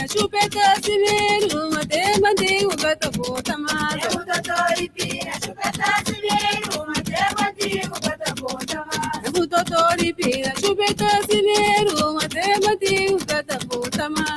Chupeta civeiro, mate mate o gata bota mais. Toripina, chupeta civeiro, mate mate o gata bota mais.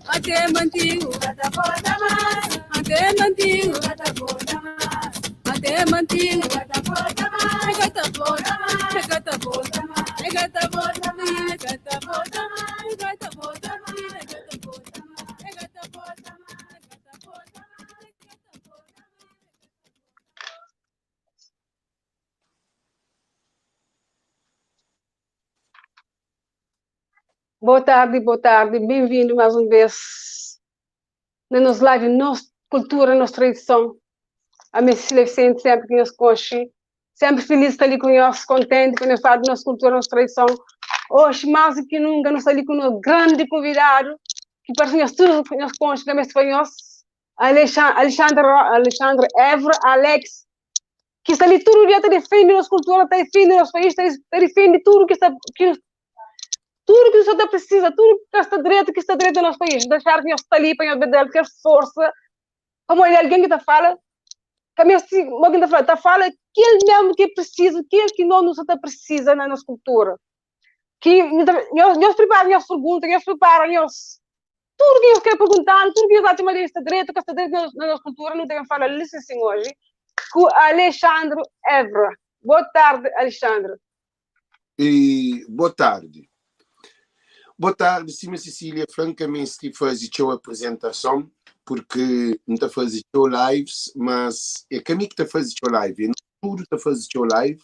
Mate mantigo, gata bota mais. Mate mantigo, gata bota mais. Mate mantigo, gata bota mais. Gata bota mais. Gata bota mais. Gata bota mais. Gata bota mais. Gata bota mais. Gata bota mais. Gata bota mais. Gata bota mais. Boa tarde, bem-vindo mais uma vez na nossa live, nossa cultura, nossa tradição. A minha Cecília Vicente, sempre que nos conche, sempre feliz de estar ali com nós, contente com nós falar de nossa cultura, nossa tradição. Hoje, mais do que nunca, nós estamos ali com um grande convidado, que para nós tudo que nós conche, que é espanhol, Alexandre Évora, Alex, que está ali todo dia, está defendendo nossa cultura, está defendendo nosso país, está defendendo tudo que está... Tudo que você precisa, tudo que está direito no nosso país, deixar que nós está ali para nós ter força, como é alguém que está fala, que alguém está fala, que ele mesmo que precisa, que não nos precisa na nossa cultura, que nós preparamos as perguntas, nós preparamos tudo que nós queremos perguntar, tudo que nós temos está direito na nossa cultura, não devemos falar isso assim hoje, com Alexandre Évora. Boa tarde, Alexandre. E boa tarde. Boa tarde, sim, Cecília. Francamente, estive a fazer a apresentação, porque não estou a fazer lives, mas é que a mim que está a fazer live. É no estúdio que está a fazer live,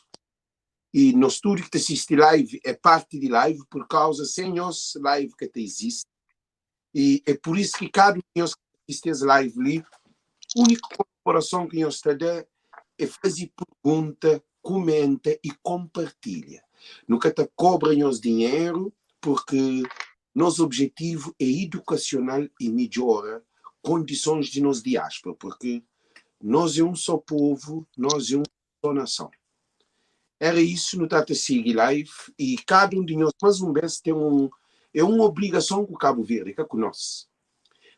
e no estúdio que está a assistir live é parte de live, por causa sem nós live que até existe. E é por isso que cada um de nós que assiste essa live ali, a única colaboração que nós está a dar é fazer pergunta, comenta e compartilha. Nunca te cobra nós dinheiro, porque nosso objetivo é educacional e melhora condições de nossa diáspora, porque nós é um só povo, nós é uma só nação. Era isso, no Tata Sig Live, e cada um de nós, mais uma vez, tem é uma obrigação com o Cabo Verde, que é com nós.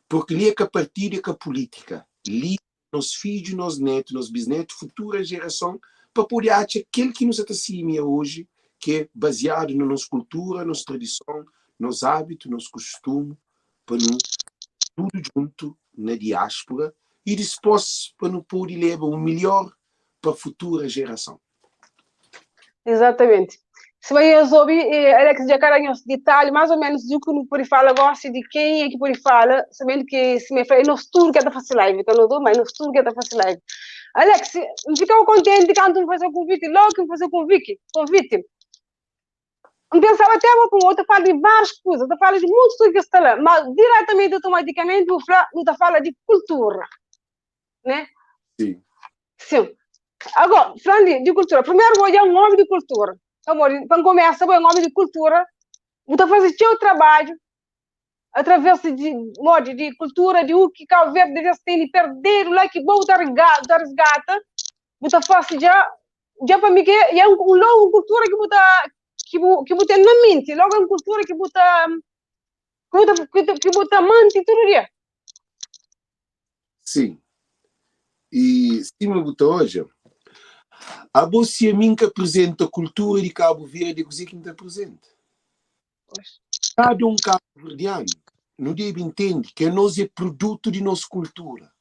Porque ali é que a partir é que a política, ali nos filhos, nos netos, nos bisnetos, futura geração, para poder achar aquele que nos atassimia hoje, que é baseado na nossa cultura, nossa tradição, nos hábitos, nos costumes, para não tudo junto na diáspora e depois para não poder levar o melhor para a futura geração. Exatamente. Se vai ouvir, Alex, já quero detalhe, mais ou menos, do que pode falar, gosto de quem é que pode falar, sabendo que se me fala, nós tudo que é da fácil live, então não dou, mas nós tudo que é da fácil live. Alex, ficava contente quando faz o convite, logo que faz o convite. Eu pensava até com outra fala de várias coisas, eu falo de muitas coisas que está lá, mas diretamente, automaticamente, eu falo de cultura, né? Sim. Sim. Agora, falando de cultura, primeiro vou dar um nome de cultura. Para começar, vou dar um nome de cultura, vou fazer o seu trabalho, através de cultura, de o que Cabo Verde deve ter de perder, lá que vou dar resgata, vou fazer já para mim que é uma cultura que botar na mente, logo uma cultura que botar mente todo dia. Sim. E se me botou hoje, a você a mim que apresenta a cultura de Cabo Verde, é que me apresenta. Cada um cabo-verdiano não deve entender que nós é produto de nossa cultura.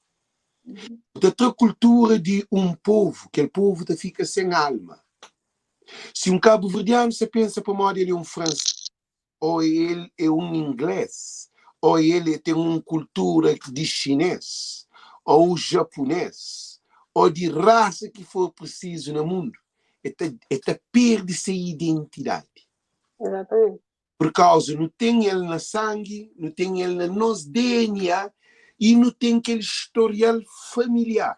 Da cultura de um povo, que o povo fica sem alma. Se um cabo-verdiano se pensa para modo ele é um francês, ou ele é um inglês, ou ele tem uma cultura de chinês, ou japonês, ou de raça que for preciso no mundo, perde sua identidade. Exatamente. Por causa não tem ele na sangue, não tem ele no nosso DNA e não tem aquele historial familiar.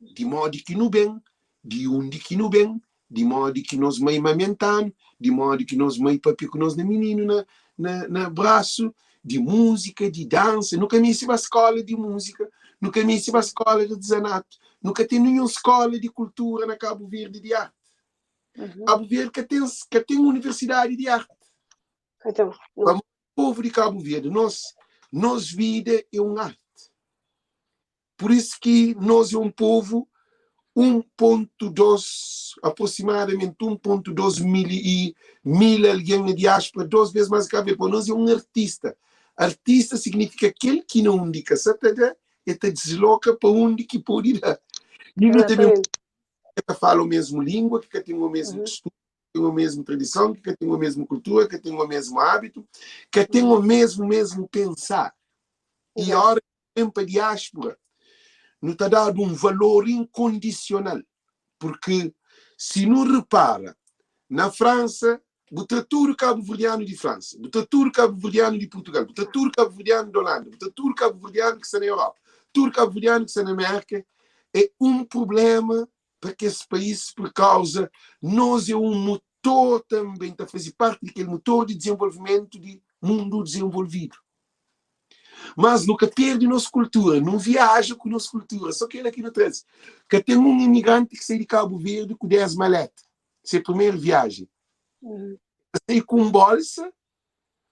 De modo que não vem, de onde que não vem, de modo que nós meio amamentando, de modo que nós meio papi com nós menino na braço, de música, de dança. Nunca me ensinei a escola de música, nunca me ensinei a escola de artesanato, nunca tem nenhuma escola de cultura na Cabo Verde de arte. Cabo Verde que tem universidade de arte. Então, Para o povo de Cabo Verde, nós vida é uma arte. Por isso que nós é um povo 1.2, aproximadamente 1.2 mil alguém na diáspora, 2 vezes mais que a ver. Para nós é um artista. Artista significa aquele que não indica certeza e te desloca para onde que pode ir. E não tem que fala a mesma língua, que tem o mesmo costume, que tem a mesma tradição, que tem a mesma cultura, que tem o mesmo hábito, que tem o mesmo pensar. E a hora que vem para a diáspora, não está dado um valor incondicional. Porque se não repara, na França, botar tudo cabo-verdiano de França, botar tudo cabo-verdiano de Portugal, botar tudo cabo-verdiano de Holanda, botar tudo cabo-verdiano que está na Europa, tudo cabo-verdiano que está na América, é um problema para que esse país, por causa, nós é um motor também, está a fazer parte daquele motor de desenvolvimento de mundo desenvolvido. Mas nunca perde nossa cultura, não viaja com nossa cultura. Só que ele aqui no traz. Que tem um imigrante que sai de Cabo Verde com 10 maletas. Essa é a primeira viagem. Sai com bolsa,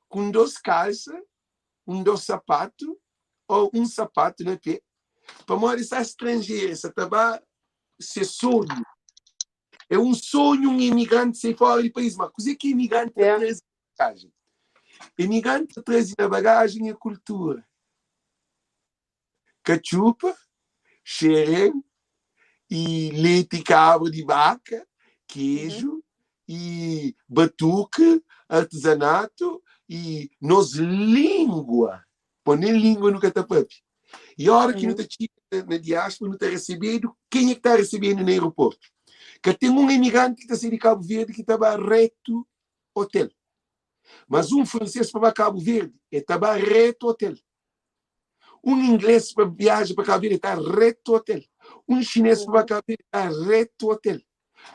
com 2 calças, 2 sapatos, ou um sapato no pé. Para morar essa estrangeira, essa tava ser sonho. É um sonho um imigrante sair fora do país. Mas o que é imigrante traz na bagagem? Imigrante traz na bagagem a cultura. Cachupa, xerém, e leite e cabra de vaca, queijo, e batuque, artesanato, e nos língua. Põe língua no catapapi. E a hora que não está na diáspora, não está recebendo, quem é que está recebendo no aeroporto? Que tem um imigrante que está saindo de Cabo Verde que estava reto hotel. Mas um francês para Cabo Verde estava reto hotel. Um inglês para viajar para Cabo Verde está reto hotel. Um chinês para Cabo Verde está reto hotel.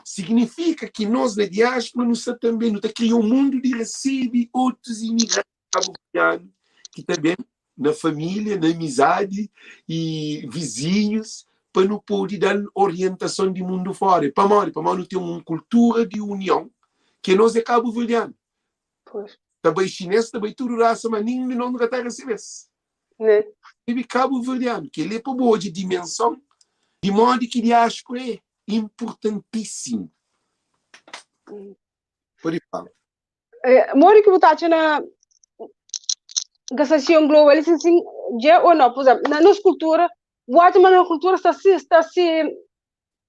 Significa que nós na diáspora não estamos também, não está criando um mundo de receber outros imigrantes cabo-verdianos que também na família, na amizade e vizinhos para não poder dar orientação de mundo fora. Para nós não ter uma cultura de união que nós é cabo-verdiano. Também chinês, também tudo raça, mas ninguém não está recebendo. E cabo-verdiano, que ele é para boa de dimensão, de modo que diáspora é importantíssimo. Por aí fala. Mori que botaste na gastação global, assim, já ou não, por exemplo, na nossa cultura, o ótimo na cultura está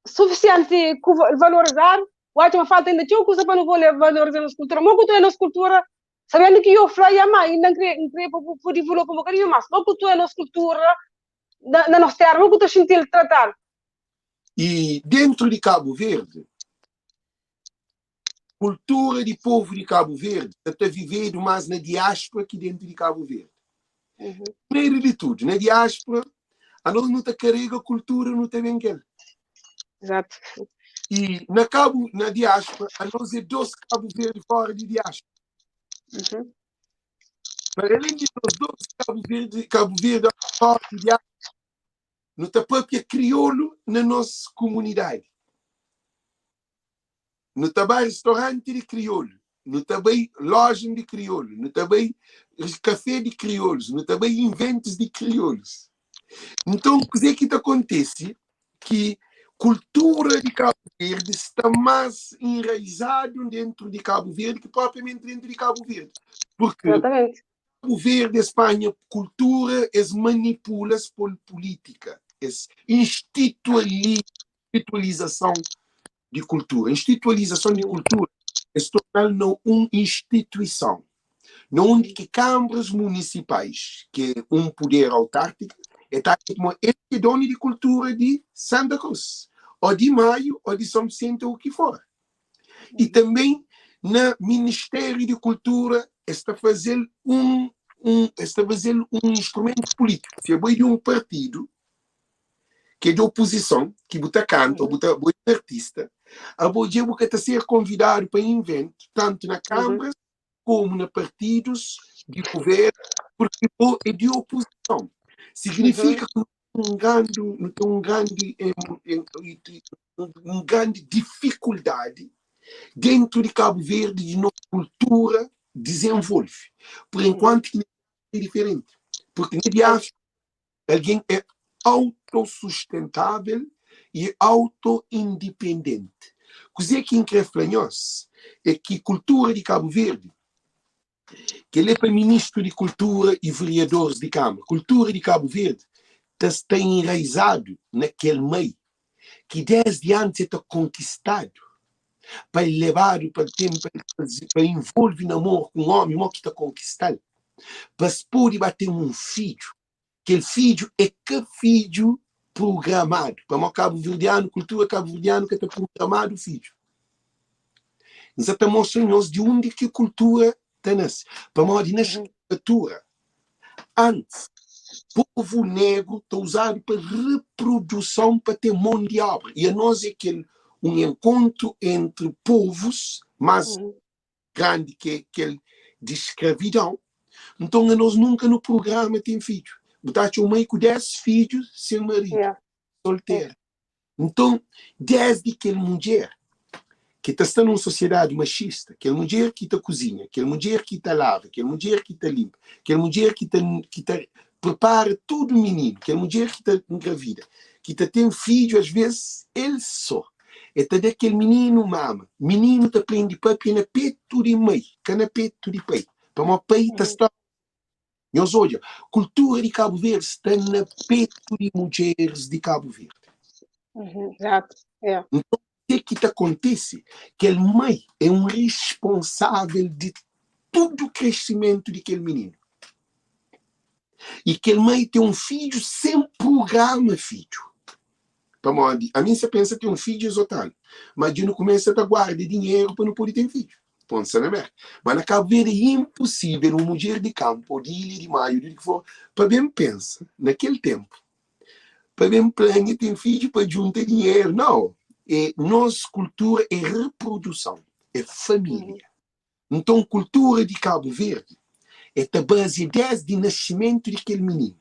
suficiente valorizar, o ótimo falta ainda tinha coisa para não valorizar a nossa cultura, mas cultura é nossa cultura, sabendo que eu falei a mãe, não queria por desenvolver um bocadinho mais, mas cultura é nossa cultura, na nossa terra, mas cultura sentir tratar. E dentro de Cabo Verde, cultura de povo de Cabo Verde está vivendo mais na diáspora que dentro de Cabo Verde. Primeiro de tudo, na diáspora, a nós não carrega a cultura, não tem bem quer. Exato. E na diáspora, a nós é 2 Cabo Verde fora de diáspora. Para além de nós 2 Cabo Verde fora de diáspora, não está próprio crioulo na nossa comunidade. Não está bem restaurante de crioulo, não está bem loja de crioulo, não está bem café de crioulos, não está bem inventos de crioulos. Então, o que acontece? Que cultura de Cabo Verde está mais enraizado dentro de Cabo Verde que propriamente dentro de Cabo Verde. Porque Cabo Verde, Espanha, cultura é manipulada por política, é institucionalização de cultura. Institucionalização de cultura é se tornar uma instituição. Onde que câmaras municipais, que é um poder autárquico, está como este dono de cultura de Santa Cruz, ou de Maio, ou de São Vicente, ou o que for. E também no Ministério de Cultura está fazendo um instrumento político. Se é de um partido que é de oposição, que bota canto, ou bota artista, A Bodia está a ser convidado para evento, tanto na Câmara como nos partidos de governo, porque é de oposição. Significa que não tem uma grande dificuldade dentro de Cabo Verde de nossa cultura desenvolve. Por enquanto, é diferente. Porque de África, alguém é autossustentável e auto-independente. O que incrível para nós é que a cultura de Cabo Verde, que ele é para ministro de Cultura e vereadores de Câmara, a cultura de Cabo Verde está enraizado naquele meio que desde antes está conquistado para levar para tempo, para envolver no amor com um homem que está conquistado, para se poder bater um filho, aquele filho é que filho programado, para o cabo-verdiano, cultura cabo-verdiana que está programado o filho. Nós estamos mostrando de onde que a cultura está nasce. Para modo na escritura, antes, o povo negro está usado para reprodução, para ter mão de obra. E a nós é aquele um encontro entre povos mais grande que aquele de escravidão. Então, nós nunca no programa tem filho. Botaste um meio com 10 filhos sem marido, solteira. Então, desde aquela mulher que está numa sociedade machista, aquela mulher que está cozinha, aquela mulher que está lava, aquela mulher que está limpa, aquela mulher que está prepara todo o menino, aquela mulher que está engravida, que tem filho, às vezes, ele só. É daquele menino mama. Menino está aprende papi na peito de mãe, que na peito de pai. Para uma peita está. Nós olha, cultura de Cabo Verde está na peito de mulheres de Cabo Verde. Exato. Então, o que acontece? Que a mãe é um responsável de todo o crescimento daquele menino. E que a mãe tem um filho sem programa, filho. A mim você pensa que um filho é exotano, mas de no começo você guarda dinheiro para não poder ter filho. Ponto na merda. Mas na Cabo Verde é impossível uma mulher de campo, de ilha, de maio, de que for, para bem pensa, naquele tempo, para bem plano ter filho para juntar dinheiro. Não. Nossa cultura é reprodução, é família. Então, cultura de Cabo Verde é a base desde o nascimento daquele menino,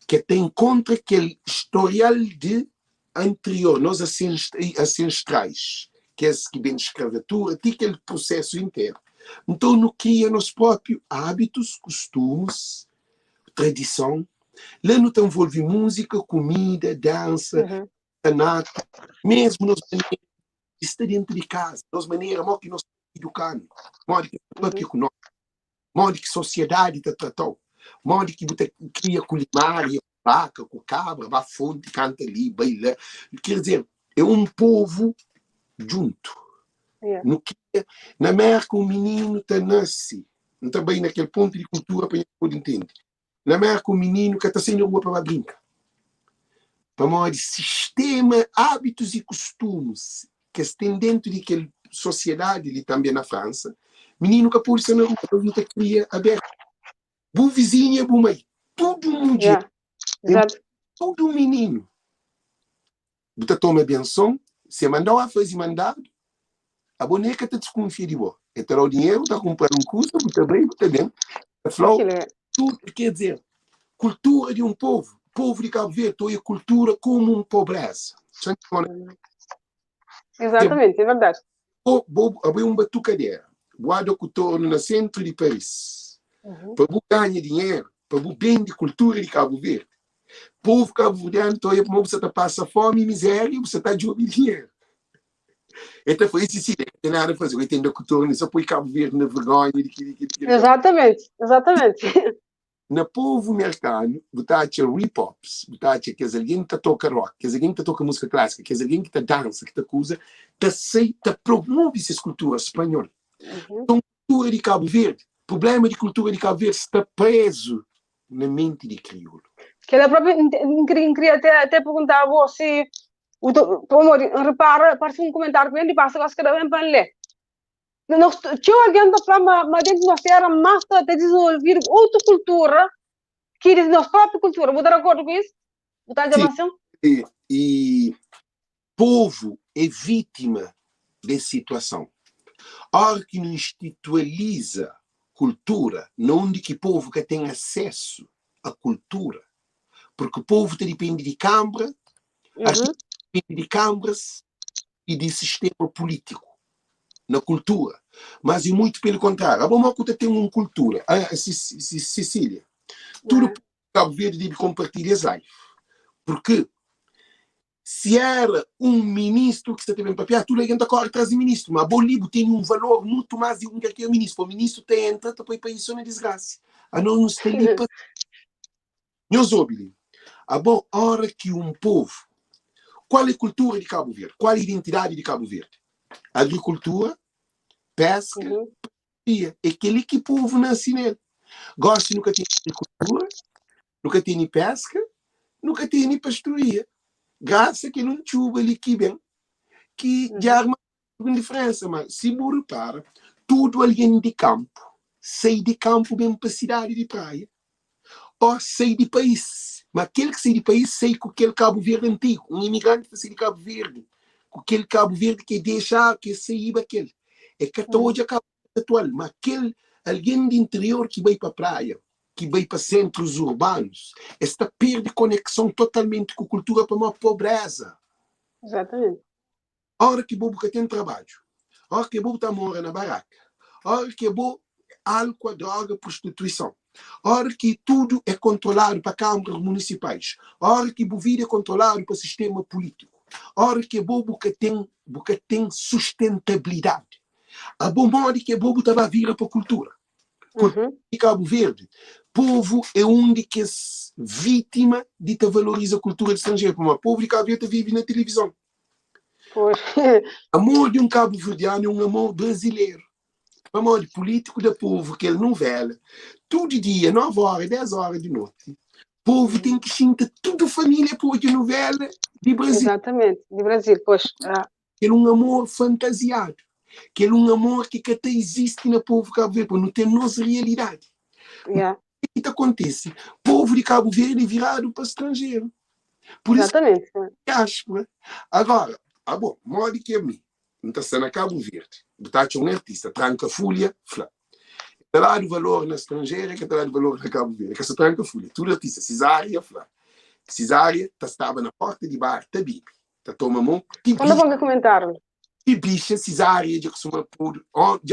que tem contra aquele historial de anterior, nós ancestrais, que é que vem de escravatura, tem aquele processo inteiro. Então, não cria nos próprios hábitos, costumes, tradição. Lá não envolve música, comida, dança, anato, mesmo nas maneiras de estar dentro de casa, nas maneiras que nós estamos educando, modo que nós, modo que a sociedade te tratou. Modo que você cria culinária, vaca, com cabra, vai fonte, canta ali, baila. Quer dizer, é um povo junto. Na América, o menino está nasce. Não está bem naquele ponto de cultura para a gente poder entender. Na América, o menino que está sem rua para brincar. Para modo de sistema, hábitos e costumes que estão dentro daquela sociedade ali também na França. Menino que pode ser na rua, você cria aberto. Boa vizinha, boa mãe. Tudo mulher. Todo menino. Você toma benção, se mandou a fazer mandado, a boneca está desconfia de você. Então, o dinheiro está comprando um curso, você bem, você bem. Tudo quer dizer, cultura de um povo. Povo de Cabo Verde, é cultura como uma pobreza. Exatamente, é verdade. Abrir uma batucadeira. Guarda o torno no centro de Paris. Para ganhar dinheiro, para o bem de cultura de Cabo Verde. Povo cabo-verdiano, você está passando fome e miséria, você está de dinheiro. Então foi isso, não tem nada a fazer. Eu entendo a cultura, só põe Cabo Verde na vergonha. Exatamente. No povo americano, você acha hip-hops, você acha que alguém que toca rock, que alguém que toca música clássica, que alguém que dança, que usa, aceita, promove essa cultura espanhola. Então, cultura de Cabo Verde, problema de cultura de Cabo Verde está preso na mente de crioulo. Que ela própria queria até perguntar a você, repara, parece um comentário que ele passa, acho que dá bem para ler. Tinha alguém da forma, mas dentro de nós era mais de desenvolver outra cultura, que é nossa própria cultura. Você está de acordo com isso? Você está de avanço? E povo é vítima da situação. A hora que não institucionaliza cultura, não de que o povo que tem acesso à cultura, porque o povo depende de câmara, depende de câmaras e de sistema político na cultura. Mas é muito pelo contrário. A Bomocuta tem uma cultura. Cecília, tudo que Cabo Verde deve compartilhar as lives. Porque se era um ministro que você teve em papel, tudo a gente agora atrás de ministro. Mas o livro tem um valor muito mais do que o ministro. O ministro tem entrado para isso na desgraça. A não nos tem ali para... Nós ouvimos. A boa hora que um povo... Qual é a cultura de Cabo Verde? Qual é a identidade de Cabo Verde? Agricultura, pesca, e aquele que o povo nasce nele. Gosta nunca tem agricultura, nunca tem pesca, nunca tem pastoria. Graças que não chuva ali que bem, que já arma uma diferença. Mas se me repara, tudo alguém de campo, sai de campo bem para a cidade de praia, ou sai de país. Mas aquele que sai de país, sai com aquele Cabo Verde antigo. Um imigrante que sai de Cabo Verde, com aquele Cabo Verde que deixa, que sair daquele. É que até hoje é Cabo Verde atual. Mas aquele, alguém de interior que vai para a praia, que vai para centros urbanos, está perde conexão totalmente com a cultura para uma pobreza. Exatamente. A hora que o bobo tem trabalho, a hora que o bobo está morando na barraca, a hora que o bobo álcool, droga, prostituição, a hora que tudo é controlado para câmaras municipais, a hora que o vida é controlado para o sistema político, a hora que o bobo tem sustentabilidade, a bom modo que o bobo estava a vir para a cultura. Em Cabo Verde, povo é um de que é vítima de te valoriza a cultura estrangeira, como o povo de Cabo Verde vive na televisão. Amor de um cabo-verdiano é um amor brasileiro. Amor de político da povo, que ele não vela. Todo dia, 9 horas, 10 horas de noite. Povo tem que sentir tudo família por de novela de Brasil. Exatamente, de Brasil, pois. Que é um amor fantasiado. Que é um amor que até existe no povo de Cabo Verde, porque não tem nossa realidade. O que acontece? O povo de Cabo Verde é virado para estrangeiro. Por Exatamente. Isso, agora, bom, modo que a mim, não está sendo a Cabo Verde, está um artista, tranca folha, flá. Está lá do valor na estrangeira, que está lá do valor na Cabo Verde, que essa tranca folha. Tudo artista, Cesária, flá. Cesária, estava na porta de bar, está bibi. Está toma mão. Quando vão comentar? Que bicha, Cesária, de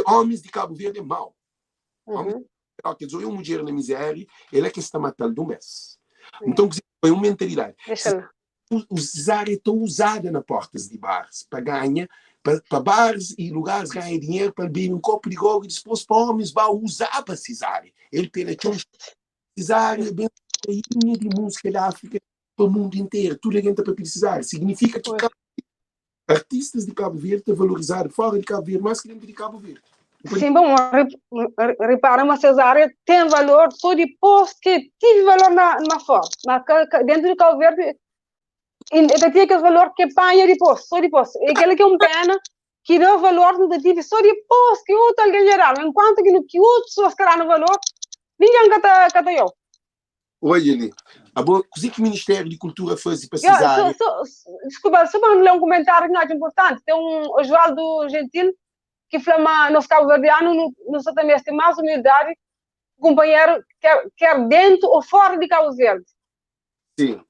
homens de Cabo Verde é mau. Que diz, uma mulher na miséria, ele é que está matando do mês. Então, foi uma mentalidade. O Cesária está usada nas portas de bares para ganhar, para bares e lugares ganhar dinheiro para beber um copo de gogo e depois para homens vai usar para Cesária. Ele penetrou Cesária, bem rainha de música da África para o mundo inteiro. Tudo a gente para Cesária. Significa que artistas de Cabo Verde estão valorizados fora de Cabo Verde mais que dentro de Cabo Verde. Sim, bom, repara, mas Cesária tem valor só depois que tive valor na fora. Dentro de Cabo Verde, ainda tinha aquele valor que apanha depois, só depois. E aquele que é um pena, que dá valor não tive só depois que outro alguém gerar. Enquanto que outro pessoas querem no valor, ninguém cata eu. Olha ali, o que o Ministério de Cultura faz para Cesária? Desculpa, só para ler um comentário que é importante. Tem um Oswaldo Gentil que flama nos cabo-verdianos, não só também tem mais humildade, companheiro, quer dentro ou fora de Cabo Verde. Sim,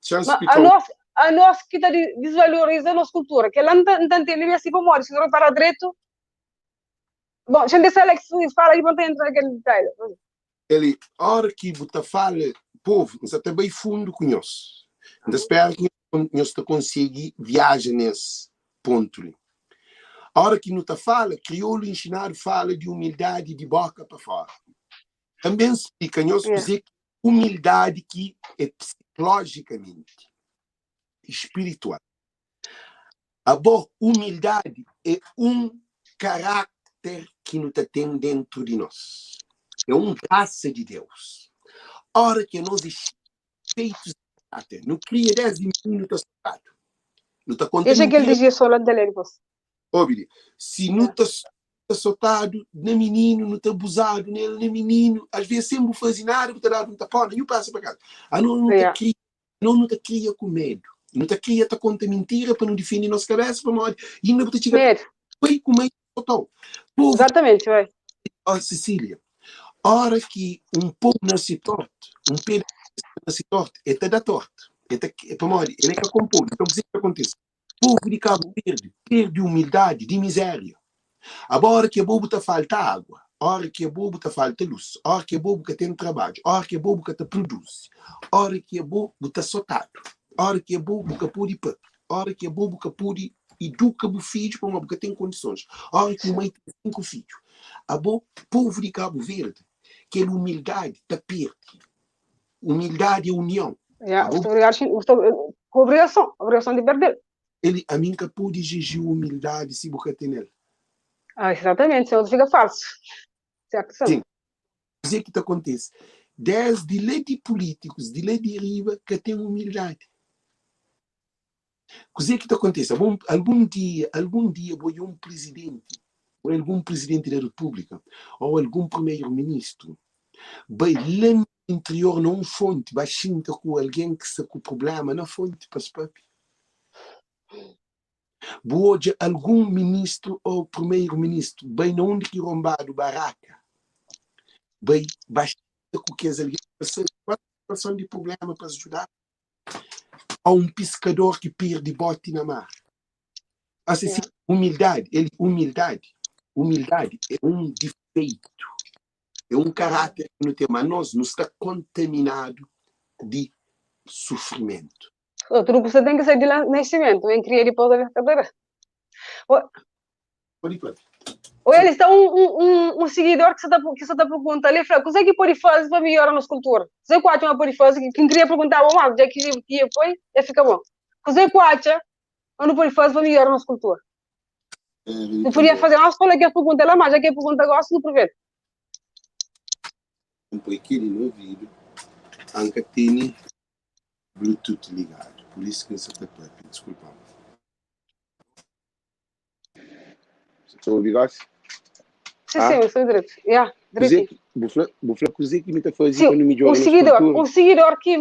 a nossa que está desvaloriza a nossa cultura, que ela não entende assim para morrer, se não para direito. Bom, a gente sabe que fala aí, não tem entrar naquele detalhe. Ele, a hora que você fala, povo, você está bem fundo com nós. Então, espero que nós consiga viajar nesse ponto. A hora que nós fala, crioulo ensinar fala de humildade de boca para fora. Também explica nós dizer que humildade que é psicologicamente, espiritual. A boa humildade é um caráter que nós temos dentro de nós. É uma graça de Deus. A hora que nós estamos feitos de caráter, não cria 10 minutos soltado. Esse é que ele dizia só lá de Lagos. Óbvio, se não está soltado, nem menino, não está abusado nele, nem menino, às vezes sempre faz nada, não está dado um tapão, nem passa para casa. Não te cria com medo. Não te cria, te conta mentira para não definir nossa cabeça, para morrer. E não te chega Mesmo. foi com meio total. Povo, Exatamente, vai. ó Cecília, hora que um povo nasce torto, um pedaço nasce torto, é até da torto. É para morrer, ele é que compõe. Então, o que acontece? O povo de Cabo Verde perde humildade, de miséria. Agora que é bobo te falta água, hora que é bobo te falta luz, hora que é bobo que tem trabalho, hora que é bobo que te produz, hora que é bobo te soltado, hora que é bobo que pode pôr, hora que é bobo que pode educar o filho para uma porque tem condições, hora que o mãe tem 5 filhos. A povo de Cabo Verde, que a humildade te perde. Humildade é união. Yeah, com obrigação de perder. Ele, a mim que pode exigir humildade se você tem nele. Exatamente, senão fica falso. Sim. O que te acontece? Desde lei de políticos, de lei de riba, que tem humildade. O que te acontece? Algum dia vou um presidente, ou algum presidente da república, ou algum primeiro-ministro, vai lá no interior, numa fonte, vai sentar com alguém que está com problema na fonte, para papi. Hoje, algum ministro ou primeiro-ministro, bem onde que rombado baraca, vai com que as alguém situação de problema para ajudar. Há um pescador que perde bote na mar. Assim, humildade é um defeito, é um caráter que não tem, mas nós não está contaminado de sofrimento. O truque você tem que ser de nascimento, em criar depois da verdadeira. Ou eles estão um seguidor que você está perguntando ali, o que é que pode fazer para melhorar a nossa cultura? Você acha uma pode fazer? Quem queria perguntar, mas já que foi, já fica bom. Você acha não pode fazer para melhorar a nossa cultura? Não podia fazer uma escola que eu pergunto lá, mas já que eu pergunto agora, não aproveita. Um pouquinho no ouvido, anca tem Bluetooth ligado, por isso que você está aqui, desculpa. Você está ouvindo agora? Sim, eu sou direito. Direito. Vou falar coisa que me está fazendo para não melhorar um seguidor que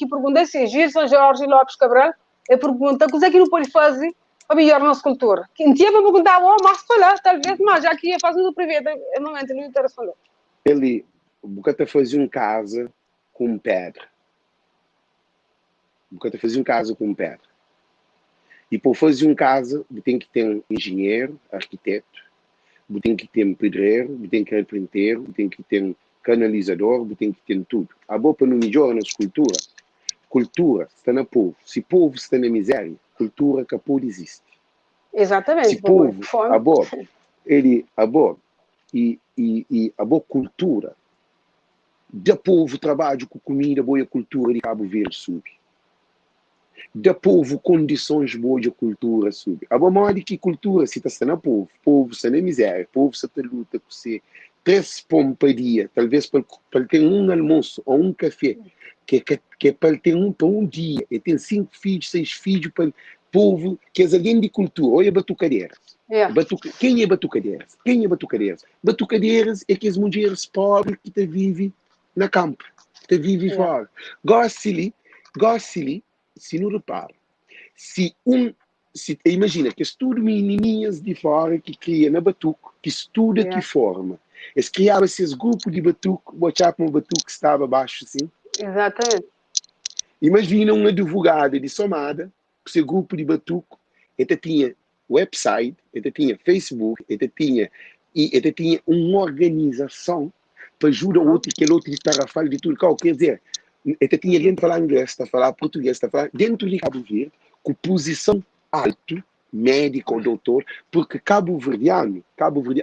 pergunta assim, Gilson Jorge Lopes Cabral, ele pergunta o que é que não pode fazer para melhorar a nossa cultura. Quem tinha para perguntar, mas para lá, talvez, mas já que ia fazer no privado, no momento não interessa responder. Ele, está fazendo casa com pedra. Está fazendo casa com pedra. E para fazer casa, tem que ter um engenheiro, arquiteto, tem que ter um pedreiro, tem que ter um carpinteiro, tem que ter um canalizador, tem que ter tudo. A boa para não melhorar a nossa cultura. Cultura está no povo. Se povo está na miséria, cultura que pode existe. Exatamente. Se povo, a boa cultura, da povo trabalho com comida, boa cultura de Cabo Verde sube. Da povo condições boas de cultura sube. A boa moda que cultura se está no povo está na miséria, povo se está luta com você 3 pão por dia, talvez para ter um almoço ou um café, que é para ter para um dia, e tem 5 filhos, 6 filhos para povo, que é alguém de cultura. Olha Batucadeiras. Quem é Batucadeiras? Batucadeiras é que as mulheres pobres que vivem na campo, que vivem fora. Goste-lhe, se não repara, imagina que estudo menininhas de fora que cria na batuque, que estuda, que forma. Eles criavam esses grupos de batuque, botavam um batuque que estava abaixo assim. Exatamente. Imagina uma advogada de Somada, com seu grupo de batuque, ele tinha website, ele tinha Facebook, ele tinha uma organização para ajudar o outro, que o outro está a falar de tudo. Quer dizer, ele tinha gente a falar inglês, a falar português, a falar dentro de Cabo Verde, com posição alta, médico ou doutor, porque cabo-verdiano,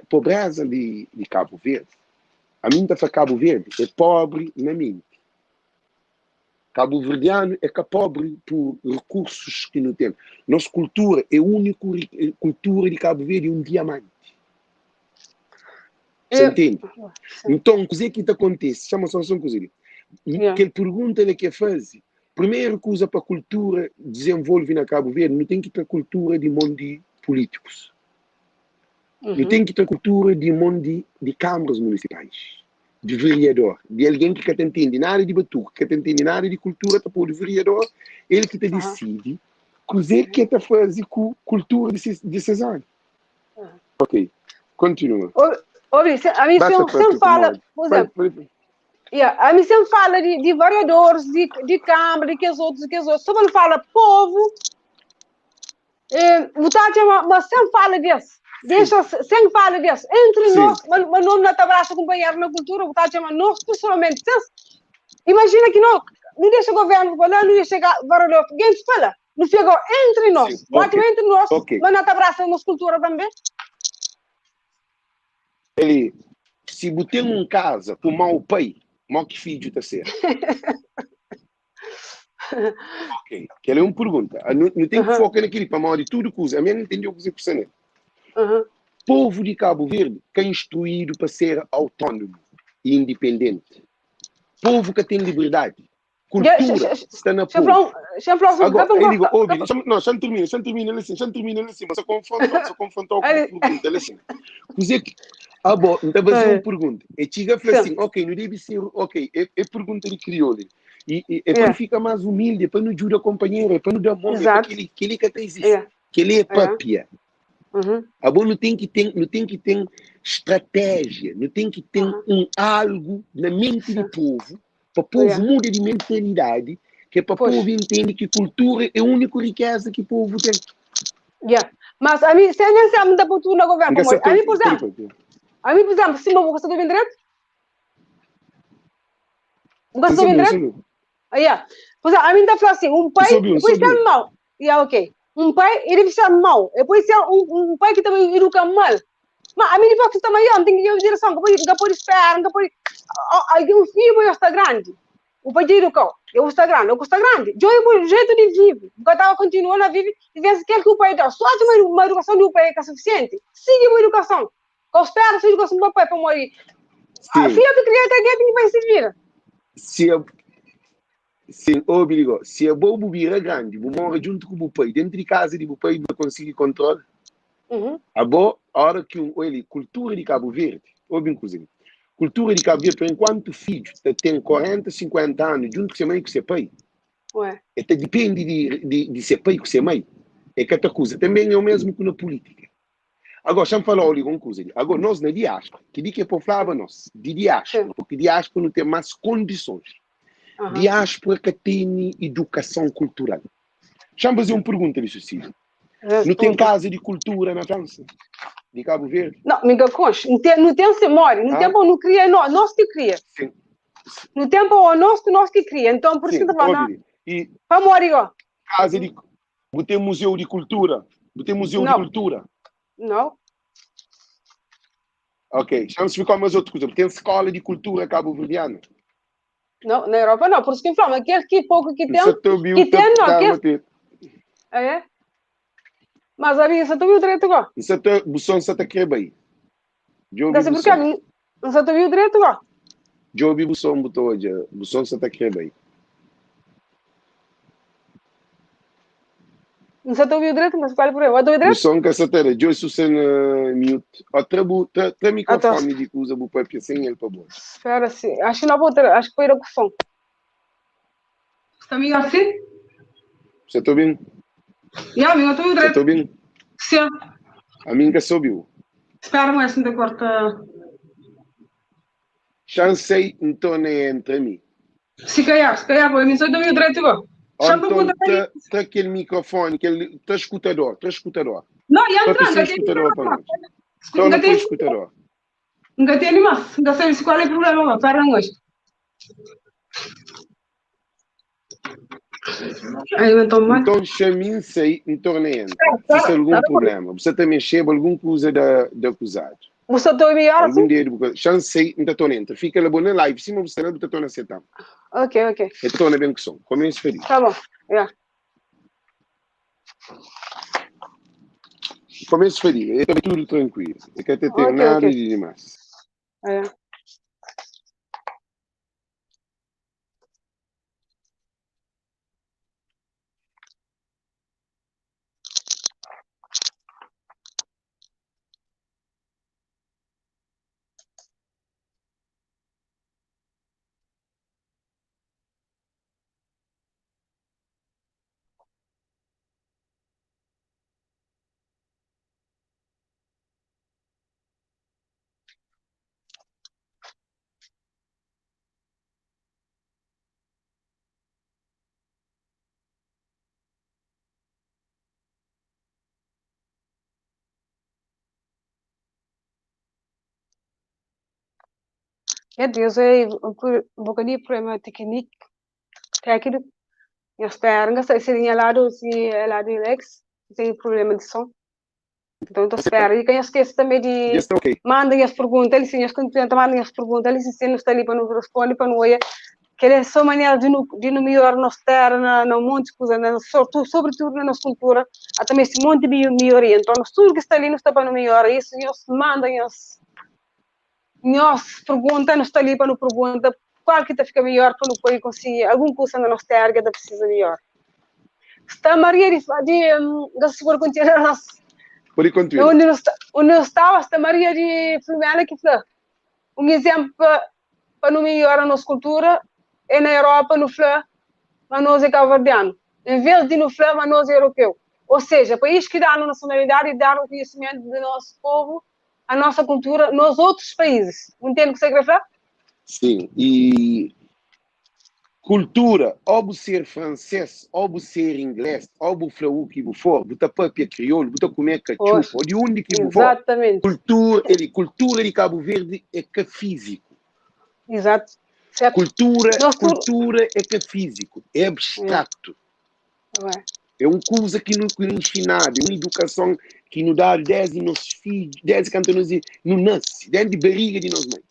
pobreza de Cabo Verde, a mim está Cabo Verde, é pobre na mente. Cabo-verdiano é que é pobre por recursos que não tem. Nossa cultura é a única cultura de Cabo Verde, um diamante. Você entende? Então, o que que acontece? Chama só uma coisa. Que ele pergunta ele que faz. Primeiro que usa para a cultura desenvolve na Cabo Verde, não tem que ter cultura de mundo de políticos. Não tem que ter cultura de mundo de câmaras municipais, de vereador, de alguém que te entende na área de batuque, que te entende na área de cultura, para o vereador, ele que te decide Coisa que está fazendo com cultura de Cesar. Ok, continua. Ouve, a mim Basta para sempre tu fala, como. por exemplo, a mim sempre fala de vereadores, de Câmara, de que os outros. Só quando fala povo, mas sempre fala disso. Sempre fala disso. Entre Sim. nós, mas não está abraço companheiro na cultura, nós pessoalmente. Imagina que não deixa o governo falar, não deixa o vereador, ninguém fala. Não chega entre nós. Sim, ok. Entre nós, Ok. mas não está abraço na cultura também. Ele, se botar um casa com mau pai, mau que filho está ser. Ok, que é uma pergunta. Não tem que focar naquele para mal de tudo que usa. A minha não entendeu o que você precisa. Povo de Cabo Verde que é instruído para ser autônomo e independente. Povo que tem liberdade. Cultura está na povo. Agora, ele digo, ouve, não, já termina assim, mas só confrontou com a pergunta, assim. Coisa que, bom, então vai fazer uma pergunta. E chega e fala assim, ok, não deve ser, ok, é pergunta de crioulo. E para ficar mais humilde, para não ajudar a companheira, para não dar mão, para aquele que até existe, que ele é papia. Bom, não tem que ter estratégia, não tem que ter algo na mente do povo, para o povo muda de mentalidade, que é para o povo entender que cultura é a única riqueza que o povo tem. Mas a mim, se não se muda muito no governo, a mim, por exemplo, se não gosta do direito, gosta do direito? Por exemplo, a mim está falando assim, pai, depois é mau. Ok. Pai, ele deve ser mau. Depois é pai que também educa mal. Mas a mim depois que também não tem que ir direção, que pode esperar, que pode... Alguém filho vai estar grande. O pai de educar, eu estou grande. Eu é o jeito de viver. Eu estava continuando a viver, e vê se quer que o pai dá. Só uma educação do pai que é suficiente. Siga uma educação. Eu espero que a educação do pai para morrer. A filha que cria, que vai servir. Sim, obrigo. Se a bobo vira grande, vou morar junto com o pai, dentro de casa de o pai não conseguir controle. A hora que ele, cultura de Cabo Verde, ou bem cozinha. Cultura de Cabo Verde, por enquanto filho tem 40, 50 anos, junto com seu mãe e com seu pai. Até depende de ser pai com ser mãe. É que essa coisa também é o mesmo que na política. Agora, deixa eu falar uma coisa. Agora, nós na diáspora, que diz que é para falar nós, de diáspora, porque diáspora não tem mais condições. Diáspora que tem educação cultural. Deixa eu fazer uma pergunta, Cecília. Não tem casa de cultura na França? De Cabo Verde? Não, amiga Concha, no tempo se morre, no tempo não cria, nós que cria. Sim. No tempo nós que cria, então por isso que eu tô falando. E para morrer, ó. Casa de... Tem museu de cultura? Tem museu de cultura? Não. Ok, vamos explicar mais outra coisa. Tem escola de cultura cabo-verdiana? Não, na Europa não, por isso que eu falo, aquele que pouco que tem, não. Mas a minha, você viu direito agora? Bução Santa Quebei. Deve ser porque você viu direito agora? Eu ouvi Bução Santa Quebei. Você viu direito, mas qual é o problema? Eu direito? Bução Caçatera, eu sou sem mute. Tra microfone de que usa o papo sem ele para boa. Espera, sim. Acho que não vou ter, acho que foi a som. Está me assim? Você está ouvindo? Amigo, eu estou direito. Você está ouvindo? Sim. A minha subiu. Espera, mas não te corta. Chancei, então nem entre mim. Se calhar, porque eu estou direito agora. Então, tá aquele microfone, tá escutador. Não, e entrando, entrando, escutador para nós. Então, não tem escutador. Nunca tem mais. Não sei qual é o problema, para nós. Então, chame-se em torneio. Se algum problema. Você também chega alguma coisa de acusado. Você está me assim? Algum dia, chance em torneio. Fica lá na live, cima você não está tornando aceitar. Ok. Então, é bem que são. Comece feliz. Tá bom. Comece feliz. É tudo tranquilo. É que até tem nada de demais. Deus é um bocadinho problema técnico, eu espero, não sei se é lado, se é lado Alex, tem problema de som, então eu espero, e quem esquece também de Está ok. mandem as perguntas, eles sim, as conteúdos mandem as perguntas, eles sim, não está ali para nos responder, para não olhar, que é só maneira de no melhor nossa terra, no monte de coisa, sobretudo na nossa cultura, há também esse monte de melhoria, então nós tudo que está ali não está para no melhor, isso, eles mandem nós pergunta, nós está ali para nos pergunta, qual que está fica melhor para não poder conseguir algum curso na nossa terra que precisa melhor. Está Maria de seguro continuar nós. Pode continuar. Onde estava, está Maria de Flumena que foi exemplo para não melhorar a nossa cultura é na Europa, no Flá, mas nós é cabo-verdiano. Em vez de no Flá, mas nós é europeu. Ou seja, país que dá a nacionalidade e dá o conhecimento do nosso povo, a nossa cultura, nos outros países. Entende o que você quer falar? Sim, e cultura, ou ser francês, ou ser inglês, ou falar o que for, botar papia crioulo, botar comer cachupa, ou de onde que for. Exatamente. Cultura de Cabo Verde é que é físico. Exato. Certo. Cultura é que é físico, é abstrato. É uma coisa que não é ensinada, é uma educação que nos dá 10 de nossos filhos, 10 quando nós não nasce, dentro de barriga de nós mães.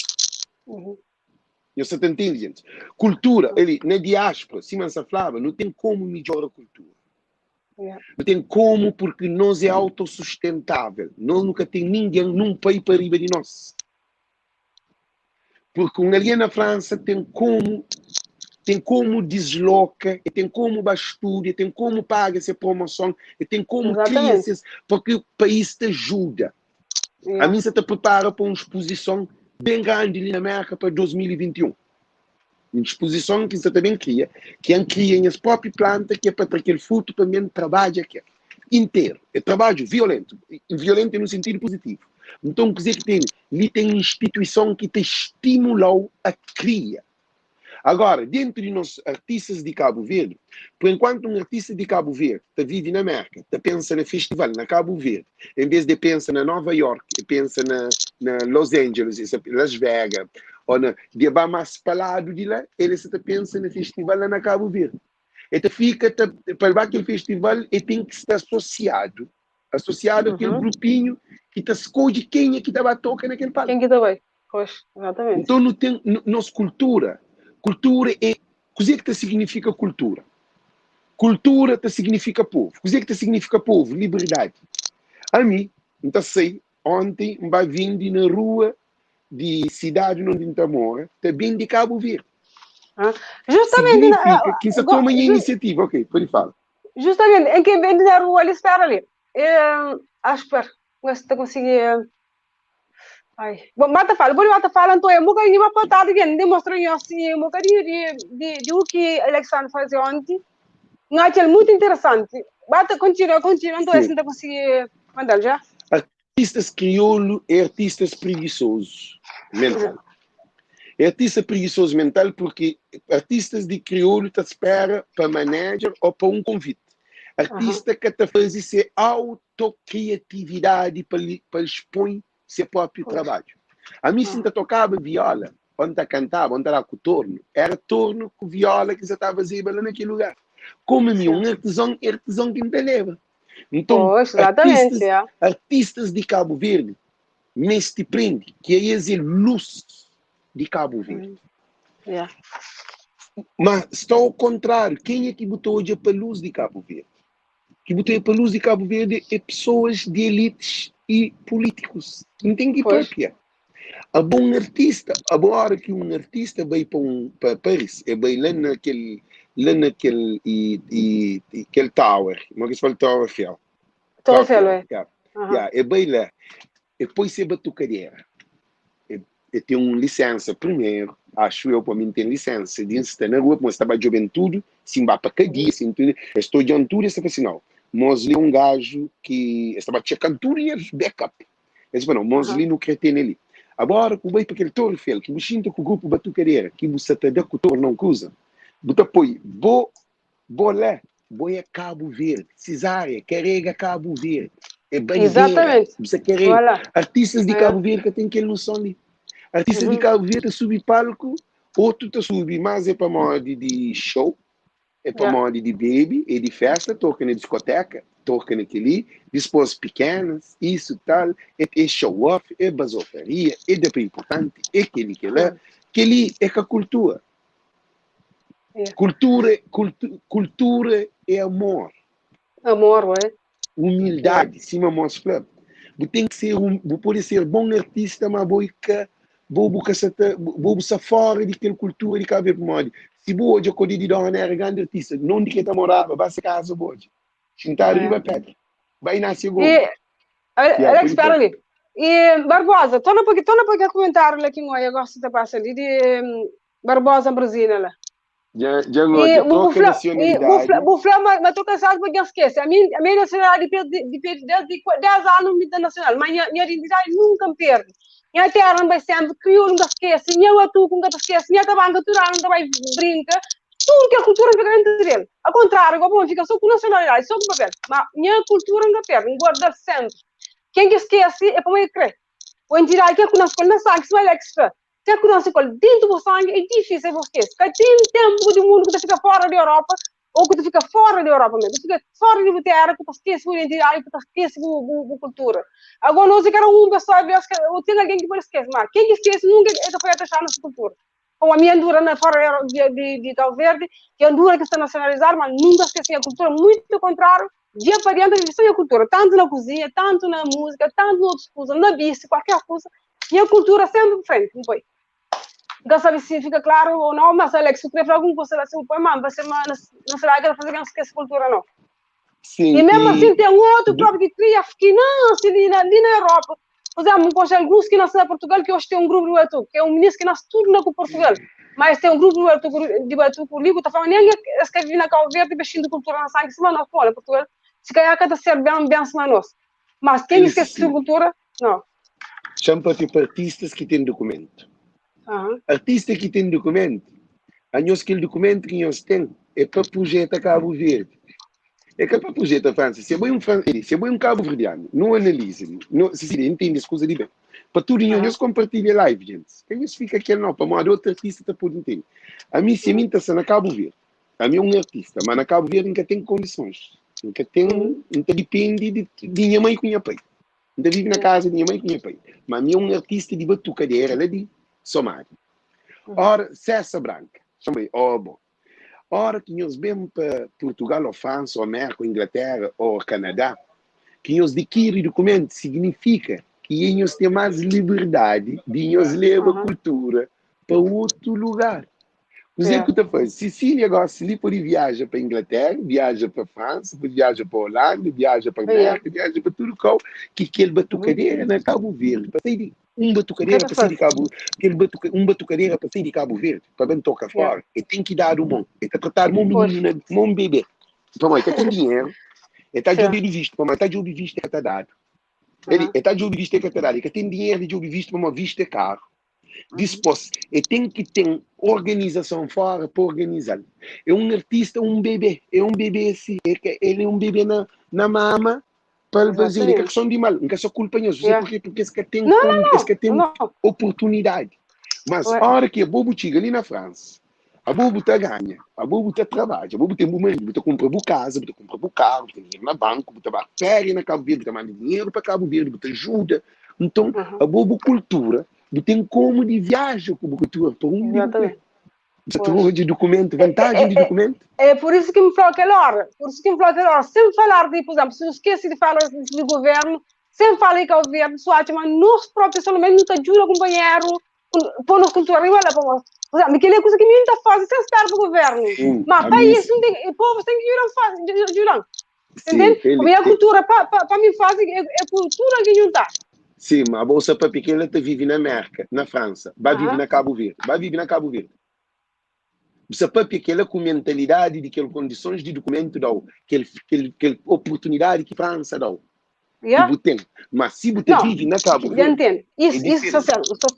Você está entendendo, gente? Cultura, ele, na diáspora, se não se falava, não tem como melhorar a cultura. Não tem como, porque nós é autossustentável. Nós nunca tem ninguém num país para riba de nós. Porque um ali na França tem como desloca, tem como bastura, tem como paga essa promoção, tem como cria esses, porque o país te ajuda. A mim você te prepara para uma exposição bem grande ali na América para 2021. Uma exposição que você também cria, que cria as próprias plantas, que é para aquele fruto também trabalha aqui. Inteiro. É trabalho violento. Violento no sentido positivo. Então, quer dizer que tem uma instituição que te estimulou a criar. Agora, dentro de nós artistas de Cabo Verde, por enquanto um artista de Cabo Verde vive na América, pensa no festival na Cabo Verde, em vez de pensar na Nova York, pensa na Los Angeles, Las Vegas, ou de mais para lado de lá, ele se pensa no festival lá na Cabo Verde. Então fica, para aquele festival, ele tem que estar associado àquele grupinho que está escolhe quem é que estava a tocar naquele palco. Quem que está bem? Pois, exatamente. Então, não tem nossa cultura. Cultura é... O que significa cultura? Cultura significa povo. O que significa povo? Liberdade. A mim, então sei, ontem, vai vindo na rua de cidade onde está mora, também de Cabo Verde. Justamente. Significa que você toma a iniciativa. Ok, pode falar. Justamente, em que vem na rua, ele espera ali. Acho que você conseguir... Ai, bom, bota fala, então é um bocadinho uma patada que demonstrou assim, um bocadinho de o que a Alexandre fazia ontem. Não é muito interessante. Continua, então assim, tá conseguir mandar já. Artistas crioulo e artistas preguiçosos mental. É artista preguiçoso mental porque artistas de crioulo te espera para manager ou para um convite. Artista que te faz essa autocriatividade para expor seu próprio trabalho. A mim, se tocava viola, onde cantava, onde era com torno, era torno com viola que você estava fazendo lá naquele lugar. Como um artesão que me leva. Então, artistas de Cabo Verde, neste prende, que é essa luz de Cabo Verde. Mas está ao contrário. Quem é que botou hoje para a luz de Cabo Verde? Que botou para a luz de Cabo Verde é pessoas de elites e políticos. Não tem que ir para quê? A bom artista, agora que um artista vai para Paris, vai lá naquele tower, como é que se fala Tower Eiffel? Tower Eiffel, é bem lá. E depois você batucadeira. E tem uma licença primeiro, acho eu, para mim tem licença, de estar na rua, mas estava de juventude, se vai para cadeia, estou de aventura, você fala assim, não. Mas li um gajo que estava checando tudo e backup. Ele disse, não, mas li no cretino ali. Agora, que vai para aquele Torre Eiffel, que você sinta com o grupo batucadeira, que você está dando com o Torre não usa, você apoia, vou lá, vou a Cabo Verde, Cesária, carrega Cabo Verde, é bandeira, você carrega. Artistas de Cabo Verde que tem aquele noção ali. Artista de Cabo Verde subir palco, outro tá subir, mas é para modo de show, é para modo de baby, é de festa, toca na discoteca, toca naquele, dispôs pequenas, isso tal, é show off, é basofaria, é de importante, é aquele que lá, aquele é que a cultura. Cultura é amor. Amor, ué. Humildade, cima mostra club. Você tem que ser pode ser bom artista, mas você fora daquela cultura de Cabo Verde. Se você hoje de dar uma grande artista, não de que está morava, vai se casa hoje. Sentar riba pedra. Vai nascer gol. Alex, espera ali. E Barbosa, torna um pouquinho a comentar aqui no eu gosto de passar ali de Barbosa Brasília lá. Já troca nacionalidade. Mas estou cansado porque eu esqueço. A minha nacionalidade de 10 anos internacional, mas minha identidade nunca me perde. Minha terra não vai sempre, criou nunca esquece, minha atu nunca esquece, minha tabanca cultural nunca vai brinca. Tudo que a cultura fica dentro dele. Ao contrário, igual fica só com nacionalidade, só com papel. Mas minha cultura nunca perde, não guarda sempre. Quem que esquece é como eu creio. O entidade que é com a escola, não sabe se vai extra. Se é com a escola dentro do sangue, é difícil você esquecer. Porque tem tempo do mundo que você fica fora da Europa, ou que você fica fora da Europa mesmo. Você fica fora da terra, que você esquece a identidade, que você esquece a cultura. Agora, nós queremos uma pessoa, ou tem alguém que pode esquecer, mas quem que esquece nunca é capaz de achar nossa cultura. Como a minha Andura na fora de Cabo Verde, que é Andura que está nacionalizada, mas nunca esqueci a cultura, muito ao contrário, dia para dia, a a cultura, tanto na cozinha, tanto na música, tanto em outras coisas, na bici, qualquer coisa, e a cultura sempre em frente, não foi? Não sabe se fica claro ou não, mas Alex, se quer falar alguma coisa assim, mas você não será que ela fazer que não esquece a cultura, não. Sim, e mesmo assim, tem um outro próprio que cria finanças ali na Europa. Por exemplo, com alguns que nascem em Portugal, que hoje tem um grupo do Batu, que é um ministro que nasce tudo com Portugal. Mas tem um grupo de Batu comigo, está falando, ninguém escreve na Cabo Verde, vestindo cultura na sangue, se não fora, Portugal. Se calhar cada ser bem se nós. Mas quem esquece a cultura, não. Chama-te para artistas que têm documento. Artista que tem documento, aquele documento que nós temos é para projeto Cabo Verde. É que é para projeto a França. Se é um Cabo Verdeano, não analisa, se entende as coisas de bem. Para tudo, nós compartilhamos live, gente. Quem fica aqui não, para uma outra artista está por entender. A mim, se a mim está na Cabo Verde, a mim é um artista, mas na Cabo Verde nunca tem condições. Nunca depende de minha mãe com minha pai. Ainda vive na casa de minha mãe com minha pai. Mas a mim é um artista de batucadeira, ela é de Somália. Ora, Cessa Branca, chamei, bom. Ora, que nós vemos para Portugal, ou França, ou América, ou Inglaterra, ou Canadá, que nós adquirimos documentos, significa que nós temos mais liberdade de nós levar a cultura para outro lugar. Por exemplo, que faz? Sicília agora, se pode viaja para Inglaterra, viaja para França, viaja para Holanda, viaja para América, viaja para tudo que aquele batucadeira na Cabo Verde. Batucadeira para sair de Cabo batucadeira para sair de Cabo Verde, para bem tocar fora. E tem que dar o bom. E tem que tratar um menino, um bebê. Para mãe, tem dinheiro. E está de ouvir visto, para mãe, está de ouvir visto que está dado. Ele está de ouvir visto que está dado. E tem dinheiro de ouvir visto para uma vista caro. Disposto. E tem que ter organização fora para organizar. É um artista, um bebê. É um bebê assim. Ele é um bebê na mama. Para fazer a questão de mal, não é só culpa nisso, porque esse que tem oportunidade. Mas a hora que a Bobo chega ali na França, a Bobo está ganha, a Bobo está trabalha, a Bobo tem momento, você compra a casa, você compra o carro, você tem dinheiro na banca, você vai férias na Cabo Verde, você manda dinheiro para Cabo Verde, você ajuda. Então, a Bobo cultura, você tem como de viagem com a cultura para lugar. Você trouxe de documento, vantagem de documento? É por isso que me falou aquela hora. Sempre falar de, por exemplo, se eu esqueci de falar de governo, sempre falei que o governo, mas nós próprios, pelo menos, não ajuda o companheiro, por nos cultura, olha, por exemplo, aquela coisa que me está fazendo, sem estar do governo. Mas para isso, o povo tem que ajudar. Entende? Porque a cultura, para mim, é cultura que não está. Sim, mas a bolsa para pequena vive na América, na França, vai viver na Cabo Verde. Você pode aquela com mentalidade de aquelas condições de documento dá, aquela oportunidade que a França dá. Mas se você vive na Cabo Verde. Já entendo. Isso está certo. Está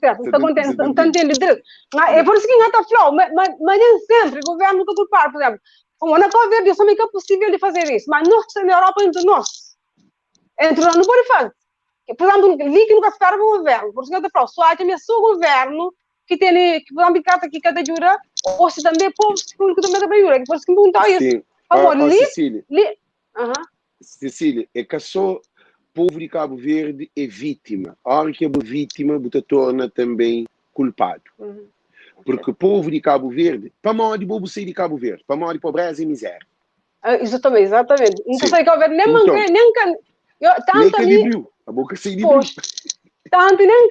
entendendo direito. É por isso que não está falando. Mas nem sempre o governo está culpado, por exemplo. Como na Cabo Verde, eu só é possível de fazer isso. Mas nós, na Europa, entre nós. Entre nós, não pode fazer. por exemplo, li que nunca espera o governo, por isso que eu falo, só acha que o governo que tem, que por exemplo, que cada jura, ou se também povo público também da jura, que por isso que não está isso. Sim. Amor, Cecília, aham, Cecília, é que só povo de Cabo Verde é vítima. A hora que é vítima, você torna também culpado. Porque o povo de Cabo Verde, para mal de bobo sair de Cabo Verde, para mal de pobreza e miséria. exatamente. Não Sim. sei que governo, nem Então, manquei, nem tanto que ali, libriu. A boca sai libriu. pois, tanto nem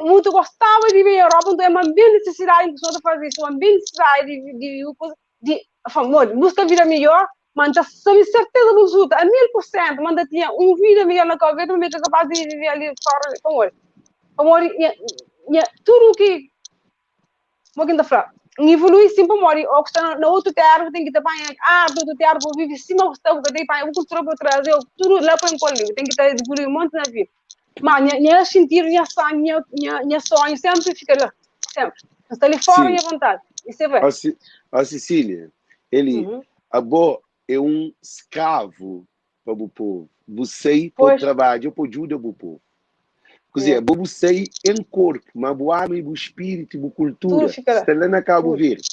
muito gostava de vir à Europa, então é uma bem necessidade de pessoa fazer isso, uma bem necessidade de amor, busca vida melhor, mas já sabe certeza absoluta, a 1000%, mas tinha vida melhor na Cabo Verde, mas é capaz de viver ali fora, amor, tudo que vou ainda falar. Evolui sempre, mori. Ou que está na outra terra, tem que ter banho. Do outro terra, vou viver cima, vou estar, vou ter banho. Vou construir para trás. Eu tudo lá para encolher. Tem que ter evoluir um monte na vida. Mas minha sentir, minha sonho, minha sonho sempre fica lá. Sempre. Está ali fora e à vontade. Isso é bem. A Cecília, ele, a bo é um escravo para o povo. Você pode trabalhar, pode ajudar o povo. Quer dizer, você em corpo, mas o alma e o espírito e a cultura está lá na Cabo Verde.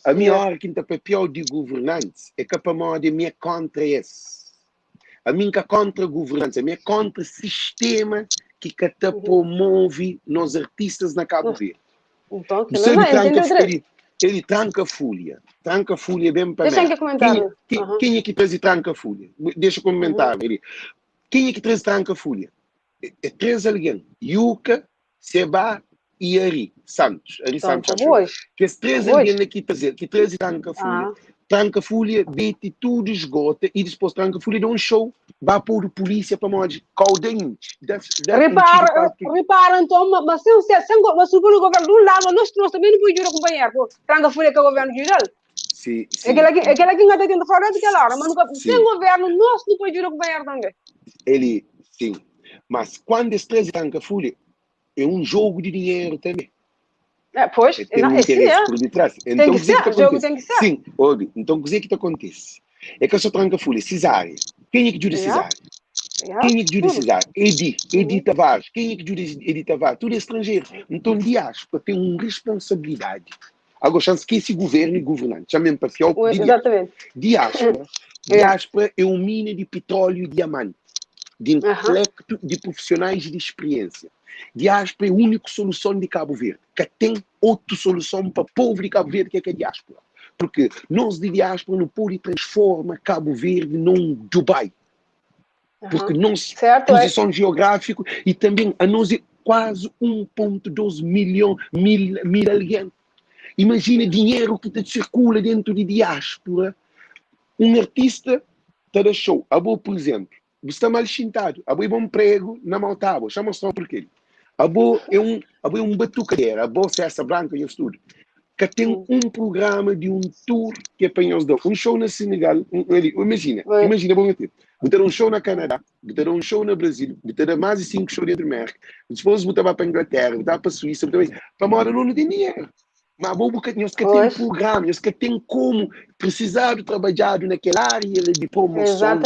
A minha hora que está papel de governantes é que para mim a minha contra esse. A minha contra governantes, a minha contra sistema que promove nos artistas na Cabo Verde. Então, ele tranca a folha. Tranca a folha bem para mim. Deixa eu comentar. Quem é que traz e tranca a folha? Deixa eu comentar. Quem é que traz e tranca a folha? É três alguém. Yuka, Seba e Ari Santos. Ari Santos achou. Que esses três alguém aqui que traz e tranca a folha. Tranca a folha, bete tudo, esgota e depois tranca a folha de um show. Vai pôr a polícia para morrer. Caudente. Repara, então, mas se o governo do lado, nós também não podemos acompanhar. Tranca a folha que o governo geral. Sim. Aquela que ainda está tendo fora daquela hora, mas sem governo, nós não podemos acompanhar também. Ele, sim. Mas quando esse 13 tranca a folha, é um jogo de dinheiro também. Pois, tem um interesse por detrás. Então, tem que ser, o jogo tem que ser. Sim, óbvio. Então, o que acontece? É que eu só tranca a folha, cesárea. Quem é que ajuda cesárea? Quem é que ajuda cesárea? Edi Tavares. Quem é que ajuda Edi Tavares? Tudo é estrangeiro. Então, diáspora tem uma responsabilidade. Agora, chance que esse governo e governante, chamem para fiel de diáspora. Diáspora é uma mina de petróleo e diamante. De intelecto, de profissionais de experiência. Diáspora é a única solução de Cabo Verde, que tem outra solução para o povo de Cabo Verde, que é a diáspora. Porque nós de diáspora não podemos transformar Cabo Verde num Dubai. Porque nós, posição geográfica, e também a nós é quase 1,2 mil alguém. Imagina dinheiro que circula dentro de diáspora. Um artista te deixou, por exemplo, você está mal chintado. A boa é bom emprego na Maltaba. Já mostrou porquê. A boa é um batucadeira. A boa César Branca e estudo. Que tem um programa de um tour que apanha os dois. Um show na Senegal. Imagina, bom tempo. Botar um show na Canadá, botar um show no Brasil, botar mais de 5 shows dentro do América. Depois botar para a Inglaterra, botar para a Suíça, para morar não tem dinheiro. Mas vou porque nós que tem programa, nós que tem como precisar de trabalhar naquela área de promoção,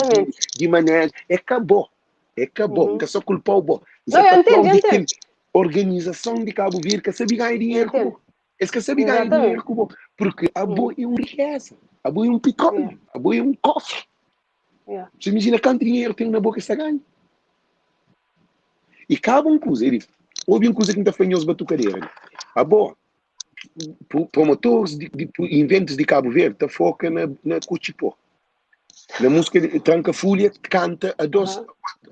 de maneira. Acabou. Nunca só culpar o bom. Organização de Cabo Verde que sabe ganhar dinheiro com o é que sabe ganhar dinheiro com o porque a boa é uma riqueza, a boa é um petróleo, a boa é um cofre. Você imagina quanto dinheiro tem na boca que está ganhando. E cabe uma coisa, houve uma coisa que não está fazendo os batucadeiros. A boa. Promotores de inventos de Cabo Verde tá foca na Cuchipó. Na música de Tranca Folha canta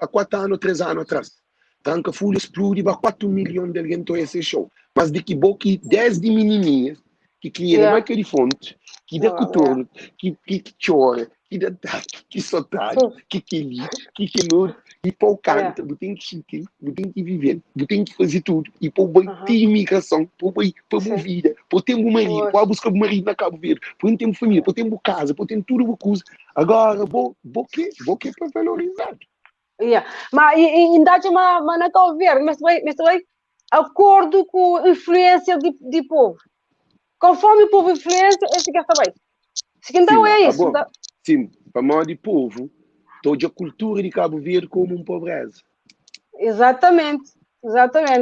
há 4 anos, 3 anos atrás. Tranca Folha explode para 4 milhões de alguém a esse show. Mas de que boca 10 de menininhas que criam aquele fonte, que dá coturno, que chora, que dá que sotaque, que li, que luta. E para o canto, você tem que sentir, você tem que viver, você tem que fazer tudo. E para ter imigração, para a vida, para ter um marido, para buscar um marido na Cabo Verde, para ter uma família, para ter uma casa, para ter tudo uma coisa. Agora, vou que para valorizar. Mas ainda uma na Cabo Verde, mas também acordo com a influência de povo. Conforme o povo influencia, esse quer saber. Então é isso. Sim, para modo de povo, toda a cultura de Cabo Verde como uma pobreza. Exatamente,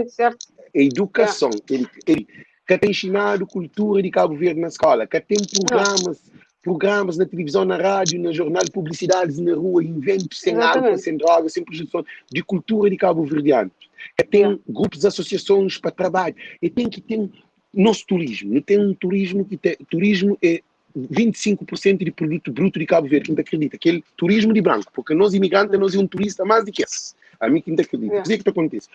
certo? A educação, ele que tem ensinado cultura de Cabo Verde na escola, que tem programas na televisão, na rádio, no jornal, publicidades na rua, inventos sem álcool, sem droga, sem projeção de cultura de Cabo Verdeano. Que tem grupos, associações para trabalho. E tem que ter nosso turismo. Não tem um turismo que turismo é 25% de produto bruto de Cabo Verde, quem acredita? Aquele turismo de branco, porque nós imigrantes, nós é um turista mais do que esse. A mim quem acredita. O que é que acontece?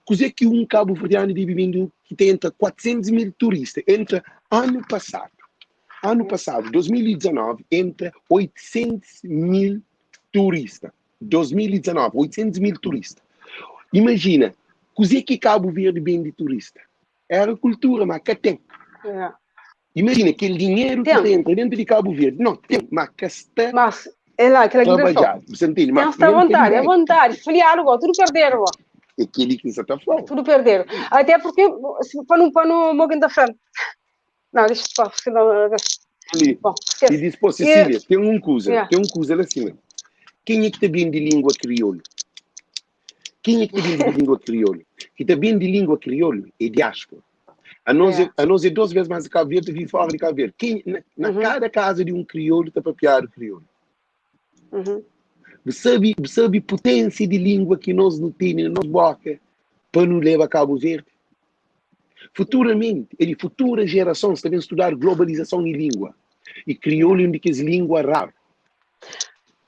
Coisa que um cabo-verdiano de vivendo que tem entre 400 mil turistas, entre ano passado, 2019, entre 800 mil turistas. 2019, 800 mil turistas. Imagina, coisa que Cabo Verde vem de turista. É a agricultura, mas que tem. Imagina aquele dinheiro que entra dentro de Cabo Verde. Não, tem, mas que está trabalhado. Você entende? Mas está à vontade. Filiar, tudo perderam. Aquele que você está falando. Tudo perderam. Até porque, para não morrer da frente. Não, deixa eu falar. Bom, e diz, pô, Cecília, tem um coisa lá acima. Quem é que está bem de língua crioulo? Quem é que está bem de língua crioulo? Que está bem de língua crioulo é diáspora. A nós é 2 vezes mais de Cabo Verde, vive fora de Cabo Verde. Na cada casa de um crioulo está para piar o crioulo. Você sabe a potência de língua que nós não temos na nossa boca para nos levar a Cabo Verde? Futuramente, futura geração está a estudar globalização de língua. E crioulo é uma das línguas raras.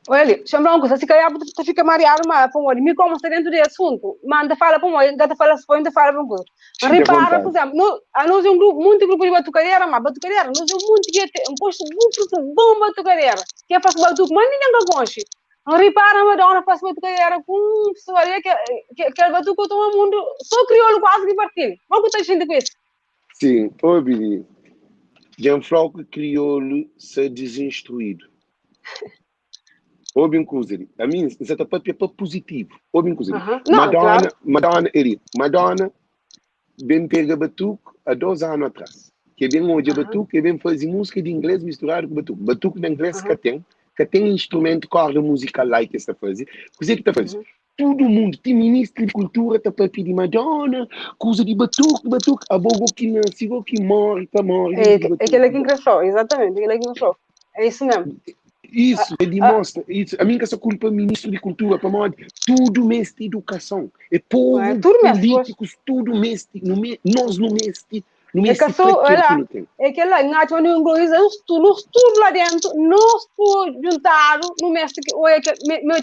Olha, chama uma coisa, se calhar você fica mareado, mas me como está dentro desse assunto, manda fala para mim, gata fala se põe, fala para mim. Mas repara, por exemplo, nós é um grupo, muito grupo de batucadeira, mas batucadeira, nós é muito que um posto muito bom batucadeira, que é fácil batuque, mas ninguém gosta. Não repara, Madonna, faz batucadeira com pessoa que batuque todo mundo, só crioulo quase que partilha. Qual que está achando com isso? Sim, ouvi. Gianfranco crioulo se desinstruído. Ouve um coisa, a mim, isso é para positivo. Ouve um coisa. Madonna, bem pega batuque há 2 anos atrás. Que bem hoje batuque, que bem fazer música de inglês misturado com batuque. Batuque de inglês que tem instrumento, corda musical lá que está fazendo. O que está fazendo? Todo mundo, tem ministro de cultura, está para pedir Madonna, coisa de batuque, a bogo que nasceu, que morre, está morre. É aquele que engraçou, exatamente, aquele que engraçou. É isso mesmo. Isso, ele demonstra. Isso. A minha que essa culpa é ministro de cultura, para nós, tudo mês de educação. É povo, políticos, tudo mês, nós no mês de é que aquela engate no inglês, nós tudo lá dentro, nós por juntar no mês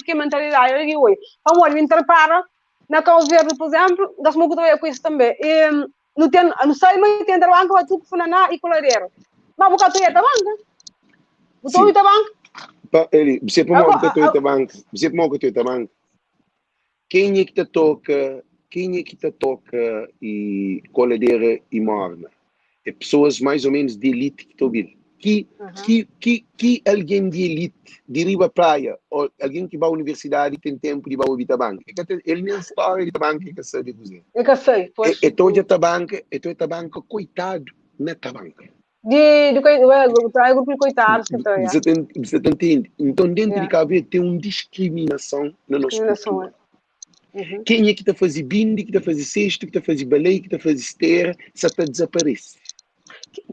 que mentalidade ali hoje. Vamos vir para na Cabo Verde, por exemplo, das muito com isso também. Não sei mais tem da banca, vai tudo funaná e coladeiro. Mas boca tu é da banca. Botou o da banca. Você para mim que tu é da banca. Você para mim que tu é da banca. Quem é que te toca e coladeira e morna? É pessoas mais ou menos de elite que estão vindo. Que alguém de elite, de Riba Praia, ou alguém que vai à universidade e tem tempo de ir ao Itabanca. Ele nem história de Itabanca que sabe dizer. É que sei, pois. É todo Itabanca, coitado na Itabanca. Grupo de coitados que estão. Você entende? Então, dentro de Cabo Verde tem uma discriminação na nossa cultura. Quem é que está a fazer bindi, que está a fazer cesto, que está a fazer baleia, que está a fazer esteira, só está a desaparecer.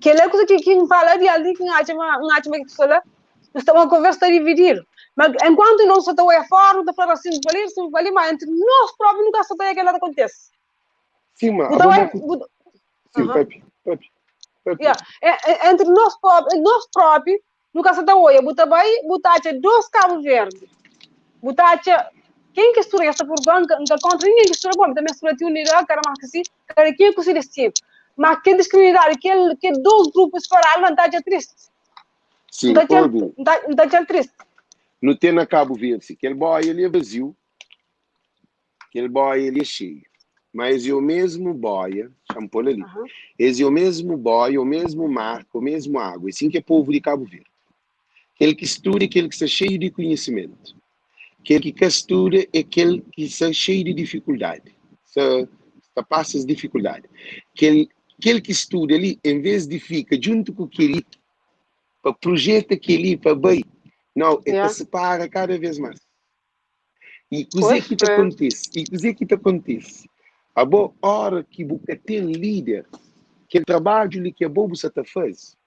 Que é coisa que quem fala de ali, que acha que tu fala, está uma conversa a dividir. Mas enquanto não se está fora, está falando assim, valer, mas entre nós próprios nunca se está aquilo que acontece. Sim, mas... Sim, Pepe. Entre nós próprios, nunca se está olha, botar 2 Cabo Verde, botar quem que estuda essa por banca, nunca contra ninguém que estuda bom, também estuda a unidade, cara, mas assim, cara, quem é que desse tipo? Mas que discriminar, que 2 grupos separados, não está triste. Sim, não está triste. Não tem na Cabo Verde, aquele boy ele é vazio, aquele boy ele é cheio. Mas é o mesmo boia, champolha ali. Esse é o mesmo boia, o mesmo mar, o mesmo água. Assim que é povo de Cabo Verde. Aquele que estuda é aquele que está cheio de conhecimento. Aquele que estuda é aquele que está cheio de dificuldade. Está passa as dificuldades. Aquele que estuda ali, em vez de ficar junto com aquele, para projeto aquele, para bem, não, ele se separa cada vez mais. E coisa que te acontece, a boa hora que você tem líder, que o trabalho que a bobo você faz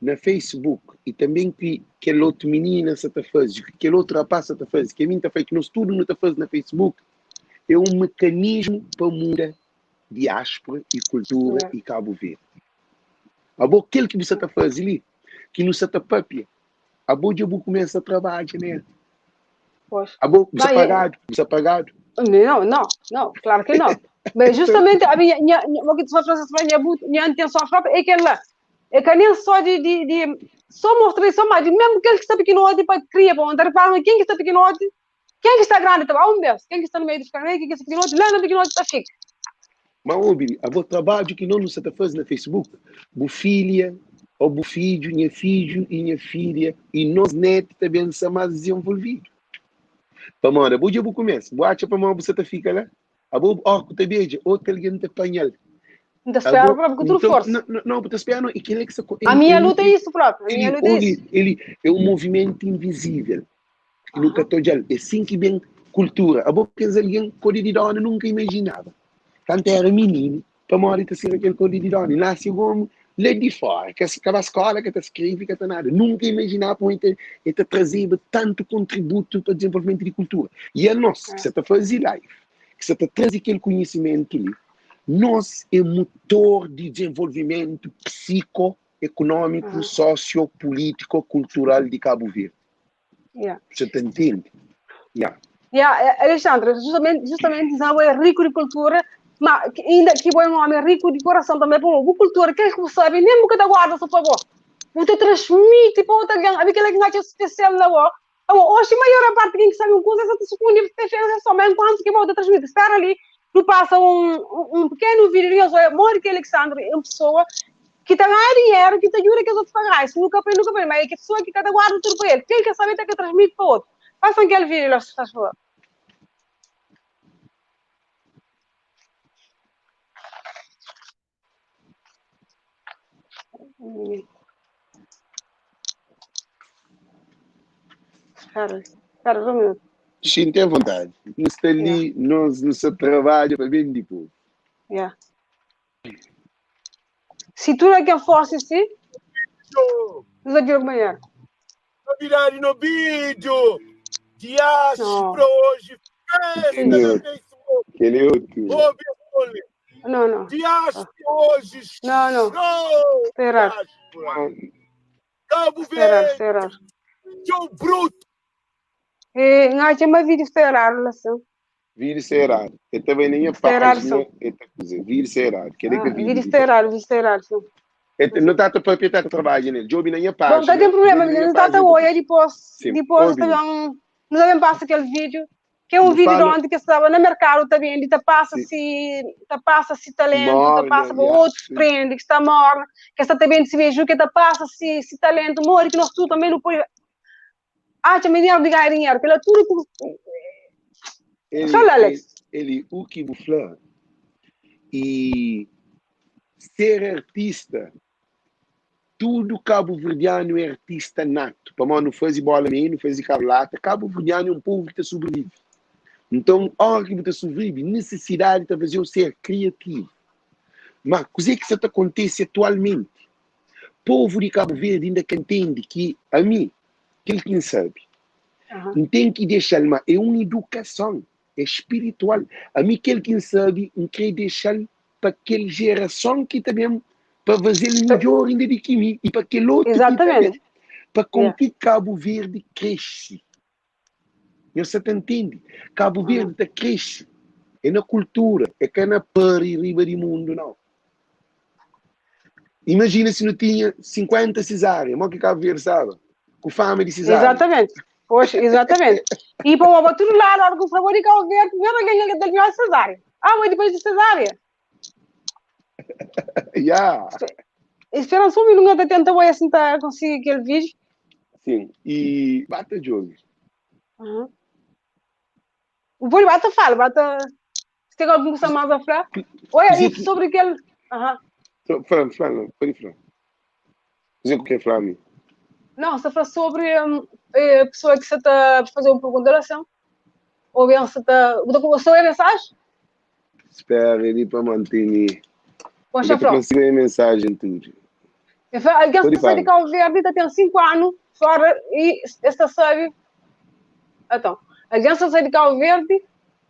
na Facebook e também que aquela outra menina você faz, que aquele outro rapaz você faz, que a mim faz, que nós tudo não faz na Facebook, é um mecanismo para mudar diáspora e cultura e Cabo Verde. A boa aquele que você faz ali, que não se papia, a boa já começa a trabalhar, né? A boa você pagado. Não, claro que não. Mas justamente a minha intenção própria é que ela é que nem só de só mostrar isso, mas mesmo aquele que está pequeno para criar para andar para quem que está pequeno, quem que está grande está um Deus, quem que está no meio dos caminhos, quem que está pequeno, lá no pequeno está fica. Mas ouve, a boa trabalho que não se faz na Facebook, bu filha ou bu filho, minha filho e minha filha e nós netos também são mais desenvolvidos. Pamora, boa dia bu começa, boa acha para você fica lá. A boa que te beija, outro alguém te apanhal. Ainda espera para que tu força. Não, porque espera e que a minha luta é isso próprio. Ele é um movimento invisível. Nunca estou já. É assim que vem cultura. A boca é alguém que nunca imaginava. Quando era menino, para morrer ter sido aquele código de nasce como lá de fora, que aquela escola que te escreve, que te nada. Nunca imaginava que te trazia tanto contributo para o desenvolvimento de cultura. E é nós, que você está fazendo live, que você está trazendo aquele conhecimento ali. Nós é motor de desenvolvimento psicoeconômico, sociopolítico, cultural de Cabo Verde. Você te entende? Alexandre, justamente não é rico de cultura, mas ainda que o nome é rico de coração também, por cultura, que sabe, nem que da guarda, por favor. Você transmite para outra gang, aquele que é especial na hora. Hoje, a maior parte de quem sabe uma coisa, essa segunda diferença somente enquanto que você transmite. Espera ali, tu passa um pequeno vídeo, eu moro que Alexandre é uma pessoa que está ganhando dinheiro, que te ajuda que os outros pagar. Isso nunca foi, mas é que a pessoa que cada guarda tudo para ele. Quem quer saber tem que transmite para o outro. Faça aquele vídeo lá, se faz favor. Espera, um minuto. Sim, tem vontade. Não está ali, nós não se trabalha para bem depois. Se tu não quer força, sim, usa de alguma maneira. Virarem no vídeo! Diáspora hoje! Festa no Facebook! Aquele outro. Não. Diáspora hoje! Não. Show! Esperar. Cabo Verde! Esperar. Show bruto! Não, tinha mais vídeo esperar, assim. Vídeo esperar. Eu também nem a página. Vídeo esperar. Vídeo esperar, sim. Não está a proprietar trabalho nele. Job nem a página. Bom, não tem problema, não está a olhar depois também, não devem passar aquele vídeo, que é um vídeo onde que estava no mercado também, ele passa-se talento, passa para outros prende, que está morno, que está também se vejo, que passa-se talento, morre, que nós tudo também não pode... tinha dinheiro de ganhar dinheiro, que é tudo... Ele, o que bufla e ser artista, tudo cabo-verdiano é artista nato. Para mim, não faz bola nem, não faz carlata. Cabo-verdiano é um povo que sobrevive. Então, a hora que você sobrevive, necessidade de fazer o ser criativo. Mas, o que é que isso acontece atualmente? O povo de Cabo Verde ainda que entende que, a mim, quem sabe, não tem que deixar, mas é uma educação, é espiritual. A mim, quem sabe, não quer deixar para aquela geração que também para fazer melhor ainda de que mim e para aquele outro exatamente para com que Cabo Verde cresce. Você entende? Cabo Verde está cresce. É na cultura, é que é na pari riba do mundo, não. Imagina se não tinha 50 cesáreas, mas que Cabo Verde sabe? Com fama de cesárea. Exatamente. Poxa, exatamente. E para o outro lado, com o favor de Cabo Verde, não é ganhar da melhor cesárea. Mas depois de cesárea. Espera só um minuto até tentar assim tá conseguir aquele vídeo. Sim, e bata jogo. Vou bata fala, bata. Se tem alguma coisa mais a falar? Olha, isso sobre aquele. Fala, pode falar. Dizer o que é falar. Não, você fala sobre a pessoa que você está a fazer uma pergunta de oração. ou bem se tá, o seu é mensagem? Espera ali para manter. Com Eu chafrão. consigo a mensagem tudo. Alguém Pode que sai de falar. Cabo Verde tem 5 anos fora e esta sabe. Então, alguém que sai de Cabo Verde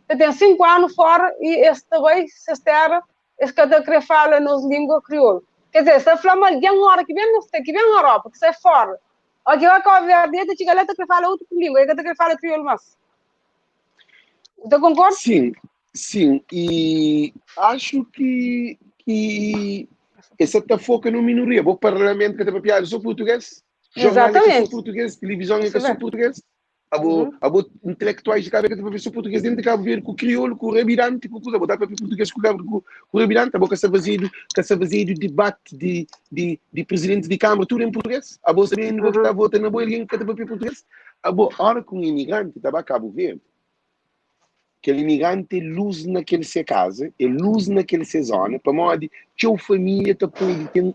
tem 5 anos fora e este também se espera esse que fala nas línguas crioulas. Quer dizer, se fala alguém hora que vem na Europa, que sai fora. Aqui vai Cabo Verde, ele chega lá que fala outra língua, ele que fala crioulo mais. Você concorda? Sim, sim. E acho que essa tá foca no minoria. O parlamento que está piada, sou português. Jornal que sou Exatamente. português. Televisão que Isso sou é. português. Abo intelectuais de Cabo Verde que sou português. Dentro de Cabo Verde, com o crioulo, com o rebirante, com coisa. Botar para português com o rebirante. Abo que se vazio do debate de presidente de Câmara, tudo em português. Abo sabendo que está votando na boa linha que está para português. Abo, a hora que um imigrante estava a Cabo Verde, aquele imigrante luz naquele se casa, luz naquele se zona, para modo que a família pode ter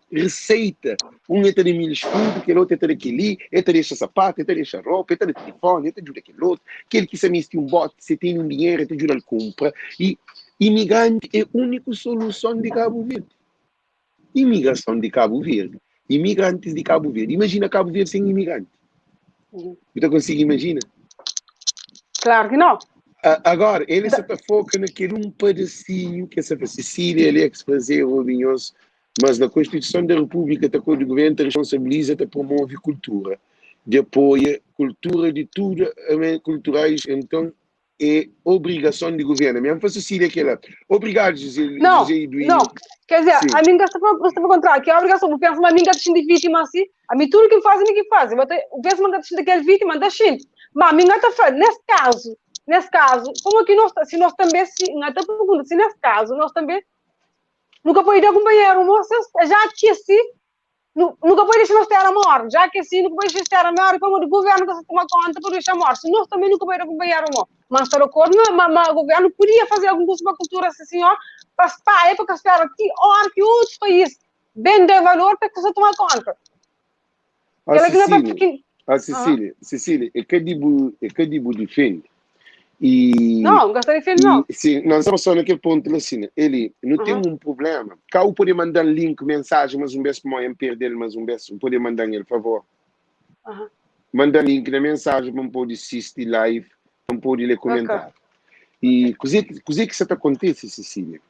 receita. Um é ter milho escuro, aquele outro é ter aquele, é ter esse sapato, é ter essa roupa, é ter telefone, é ter ajuda aquele outro, aquele que se tem um bote, se tem um dinheiro, é ter ajuda a compra. E imigrante é a única solução de Cabo Verde. Imigração de Cabo Verde. Imigrantes de Cabo Verde. Imagina Cabo Verde sem imigrante. Você consegue imaginar? Claro que não. Agora, ele se foca naquele pedacinho que essa Sicília, ele é que se fazia orgulhoso, mas na Constituição da República, o governo responsabiliza, promove cultura, de apoio, cultura de tudo, culturais, então é obrigação do governo. Mesmo para Sicília, que ela. Obrigado, José. Não, Eduí. não. Quer dizer, Sim. a mim gosta para contrário, que é a obrigação. Eu penso, mas a mim gosta de vítima assim. A mim tudo que faz, a mim que faz. Eu penso, mas gosta daquele vítima, da gente. Mas a mim gosta de fazer. Nesse caso, como aqui nós, se nós também, se nesse caso, nós também nunca podemos acompanhar o moço, já que assim, nunca podemos deixar nós ter a morte, já que assim, nunca podemos deixar a morte, como o governo que se toma conta para deixar a morte, se nós também nunca podemos acompanhar o morte. Mas para o governo podia fazer algum curso para a cultura, assim, senhor, para a época, espera que outros países bem de valor para que se tome conta. Cecília, é que digo defende. E, não, gostaria de não. Sim, nós estamos só naquele ponto assim. Ele não tem um problema. Cá pode mandar link, mensagem, mas um beijo para o perder, mas um beijo. Pode mandar ele, por favor. Manda link na mensagem, não pode assistir live, não pode ler comentário. E coisa que isso acontece, Cecília.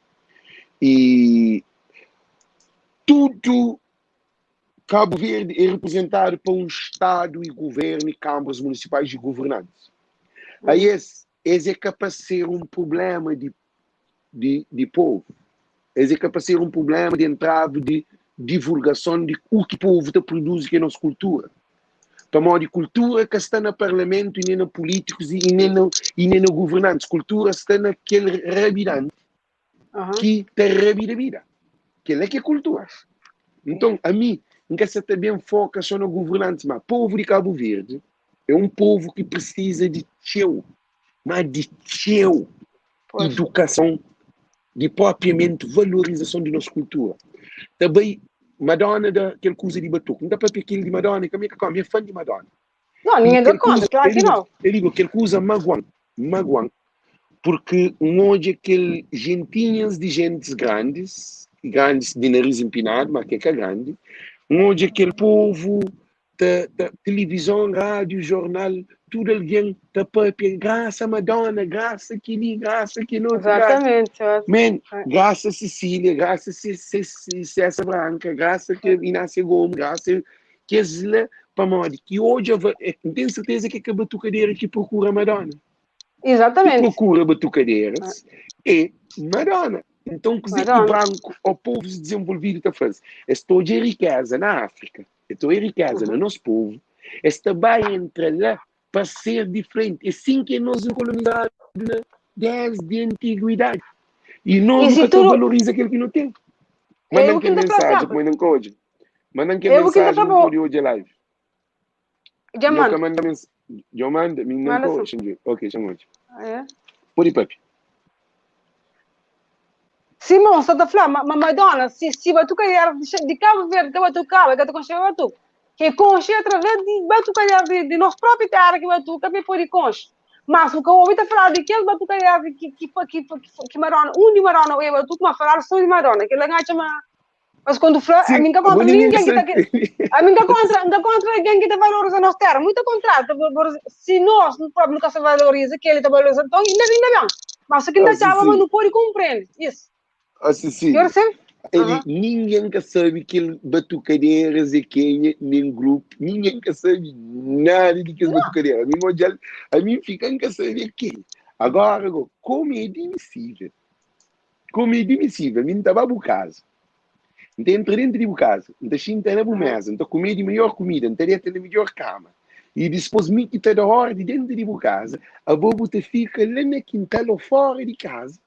E tudo Cabo Verde é representado por um Estado e governo e câmaras municipais de governantes. Aí esse é capaz de ser um problema de povo. Esse é capaz de ser um problema de entrada de divulgação de o que o povo produz, que é a nossa cultura. Para modo de cultura que está no parlamento e nem nos políticos e nem nos governantes. Cultura está naquele rebirante que tem rebira. Aquele é que é cultura. Então, a mim, nunca se também foca só no governante, mas o povo de Cabo Verde é um povo que precisa de educação, de propriamente valorização de nossa cultura. Também, Madonna, daquele coisa de batuque. Não dá para aquele de Madonna, que a minha fã de Madonna. Não, ninguém dá conta, claro que não. Eu digo, aquele coisa magoante, porque hoje aquele gentinhas de gentes grandes de nariz empinado, mas que é grande, onde aquele povo da televisão, rádio, jornal, tudo alguém da própria graça a Madonna, graça aquele, graça aquele outro. Exatamente. Graça a Cecília, graça a César Branca, graça a Inácio Gomes, graça que é para modo que hoje eu tenho certeza que é a batucadeira que procura Madonna. Exatamente. Que procura batucadeiras é Madonna. Então, que branco, o povo desenvolvido está fazendo. Estou de riqueza na África, estou de riqueza no nosso povo, esta vai entrar lá para ser diferente. É assim que nós somos colonizados desde a antiguidade. E nós nunca valorizamos aquilo que não tem. Mandam que mensagem, como não pode. Mandam que mensagem, não pode hoje live. Já manda. Eu mando, não pode. Ok, chama hoje. Pode ir, papi. Simão, só está falando, mas Madonna, se batucadeira de Cabo Verde, que batucava, que conchava batuca, que conche através de batucadeira de nossa própria terra que batuca, para pôr conche. Mas o que eu ouvi falar de que ele bateu que Marona, de Marona, eu estou a falar só de Marona, que ele ganha chama. Mas quando fala, a mim que contra ninguém que está a mim que contra alguém que está valoriza nós terra, muito contrário, se nós no próprio nunca se valoriza, que ele está valorizando, então ainda bem. Mas se que ainda chama, mas não pode compreender isso. Sim. Eu sei. Ele, ninguém que sabe que ele batucadeiras e quem nem grupo, ninguém que sabe nada de que ele batucadeiras. A mim fica que sabe aqui. Agora, como é admissível? Como é admissível? A mim estava a casa. Então, entra dentro de casa, então, xinta na mesa, então, comer de melhor comida, então, dentro da melhor cama. E depois, me que da hora de dentro de casa, a bobo te fica lá na quintal ou fora de casa.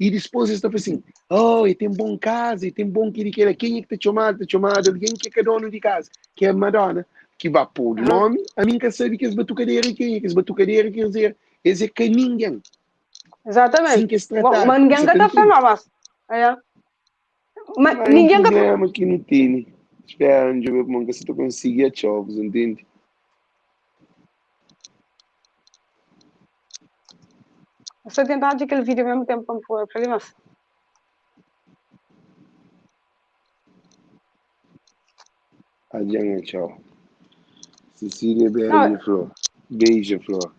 E depois está assim, oh, e tem bom casa, e tem bom que quem é que está chamado, alguém que é dono de casa, que é a Madonna, que vai pôr o nome, a mim que sabe que é batucadeira, quem é que é batucadeira, quer dizer que ninguém. Exatamente. Sim, que se tratar. Mas ninguém que está falando, mas. Mas ninguém que... problema que não tem. Espera, deixa eu ver como você conseguir a chovos, entende? Estou tentando ver aquele vídeo ao mesmo tempo para ele, mas... Adiante, tchau. Cecília, beijo, Flor. Beijo, Flor.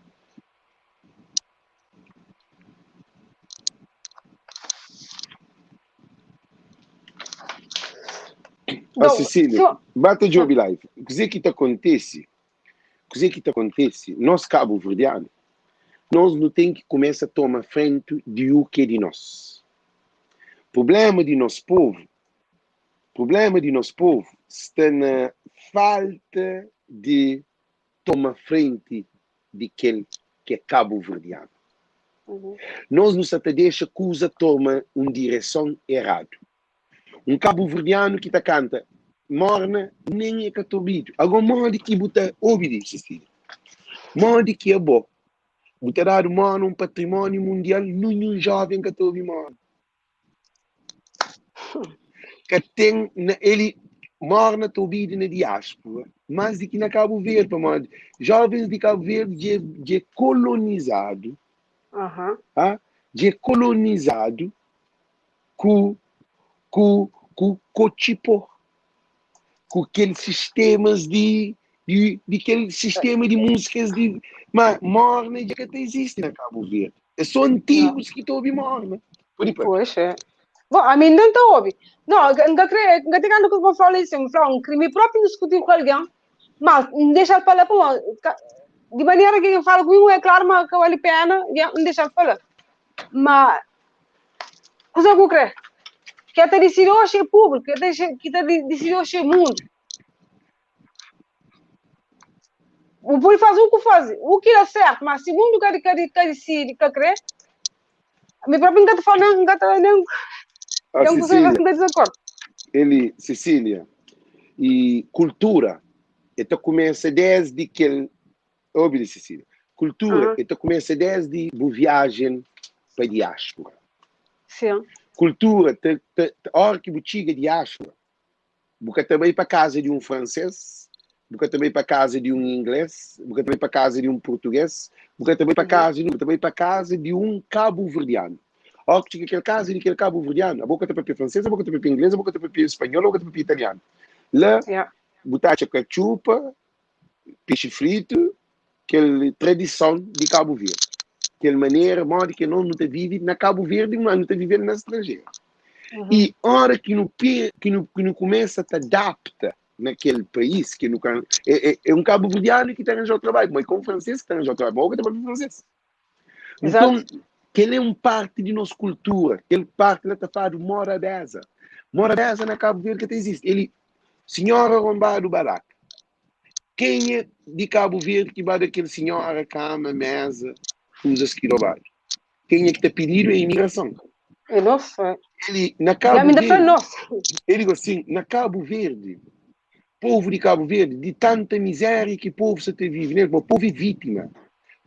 Cecília, bata de Job Live. O que acontece? Nós, Cabo Verdeano, nós não temos que começar a tomar frente de o que é de nós. Problema de nosso povo está na falta de tomar frente de aquele que é Cabo Verdeano. Nós não se deixa que usa toma uma direção errada. Um Cabo Verdeano que está canta morna, nem é catobido. Agora, modo que botar, ouve Cecília. Modo que é bom. Botar dar um patrimônio mundial, nenhum jovem que tobi morna. Que tem, ele morna tobido na diáspora, mas de que na Cabo Verde, modo, jovens de Cabo Verde de colonizado, de colonizado com tipo com aqueles sistemas de aquele sistema de músicas de morna que até existe na Cabo Verde. São antigos que estão a ouvir morna. Pois é. Bom, a mim não está a ouvir. Não, não creio que eu vou falar isso, um crime próprio discutir com alguém, mas deixa eu falar de maneira que eu falo comigo, é claro, mas que vale a pena, não deixa eu falar. Mas, coisa que eu creio? Que até decidiu hoje é público, que até decidiu hoje é mundo. O povo faz o que faz, o que é certo, mas segundo o que decide, que crê, a minha própria não está falando, não está nem... Cecília, e cultura, então começa desde que ele... Ouve, Cecília. Cultura, então começa desde a viagem para a diáspora. Sim. Cultura, a hora que você chega a diáspora, você também para casa de um francês, você também para casa de um inglês, você também para casa de um português, você também para casa de um cabo-verdiano. A hora que chega aquele casa de aquele cabo-verdiano, a boca está para francês, a boca está para inglês, a boca está para espanhol, a boca está para italiano. Lá, botar chupa, peixe frito, aquela tradição de Cabo Verde. Aquela maneira, modo que não está vivendo na Cabo Verde, mas não está vivendo na estrangeira. E a hora que não começa a se adaptar naquele país, que não, é um cabo-verdiano que está arranjando o trabalho, mas com o francês que está arranjando o trabalho, a boca está para francês. Então, que ele é uma parte de nossa cultura, ele parte da tafada morabeza. Morabeza na Cabo Verde que existe. Ele, senhora arrombado barato. Quem é de Cabo Verde que vai daquele senhora, cama, mesa, usa esquirobado? Quem é que está pedindo a imigração? É nossa. Ele, na Cabo Verde, ele diz assim, na Cabo Verde, povo de Cabo Verde, de tanta miséria que o povo se vive, né? O povo é vítima.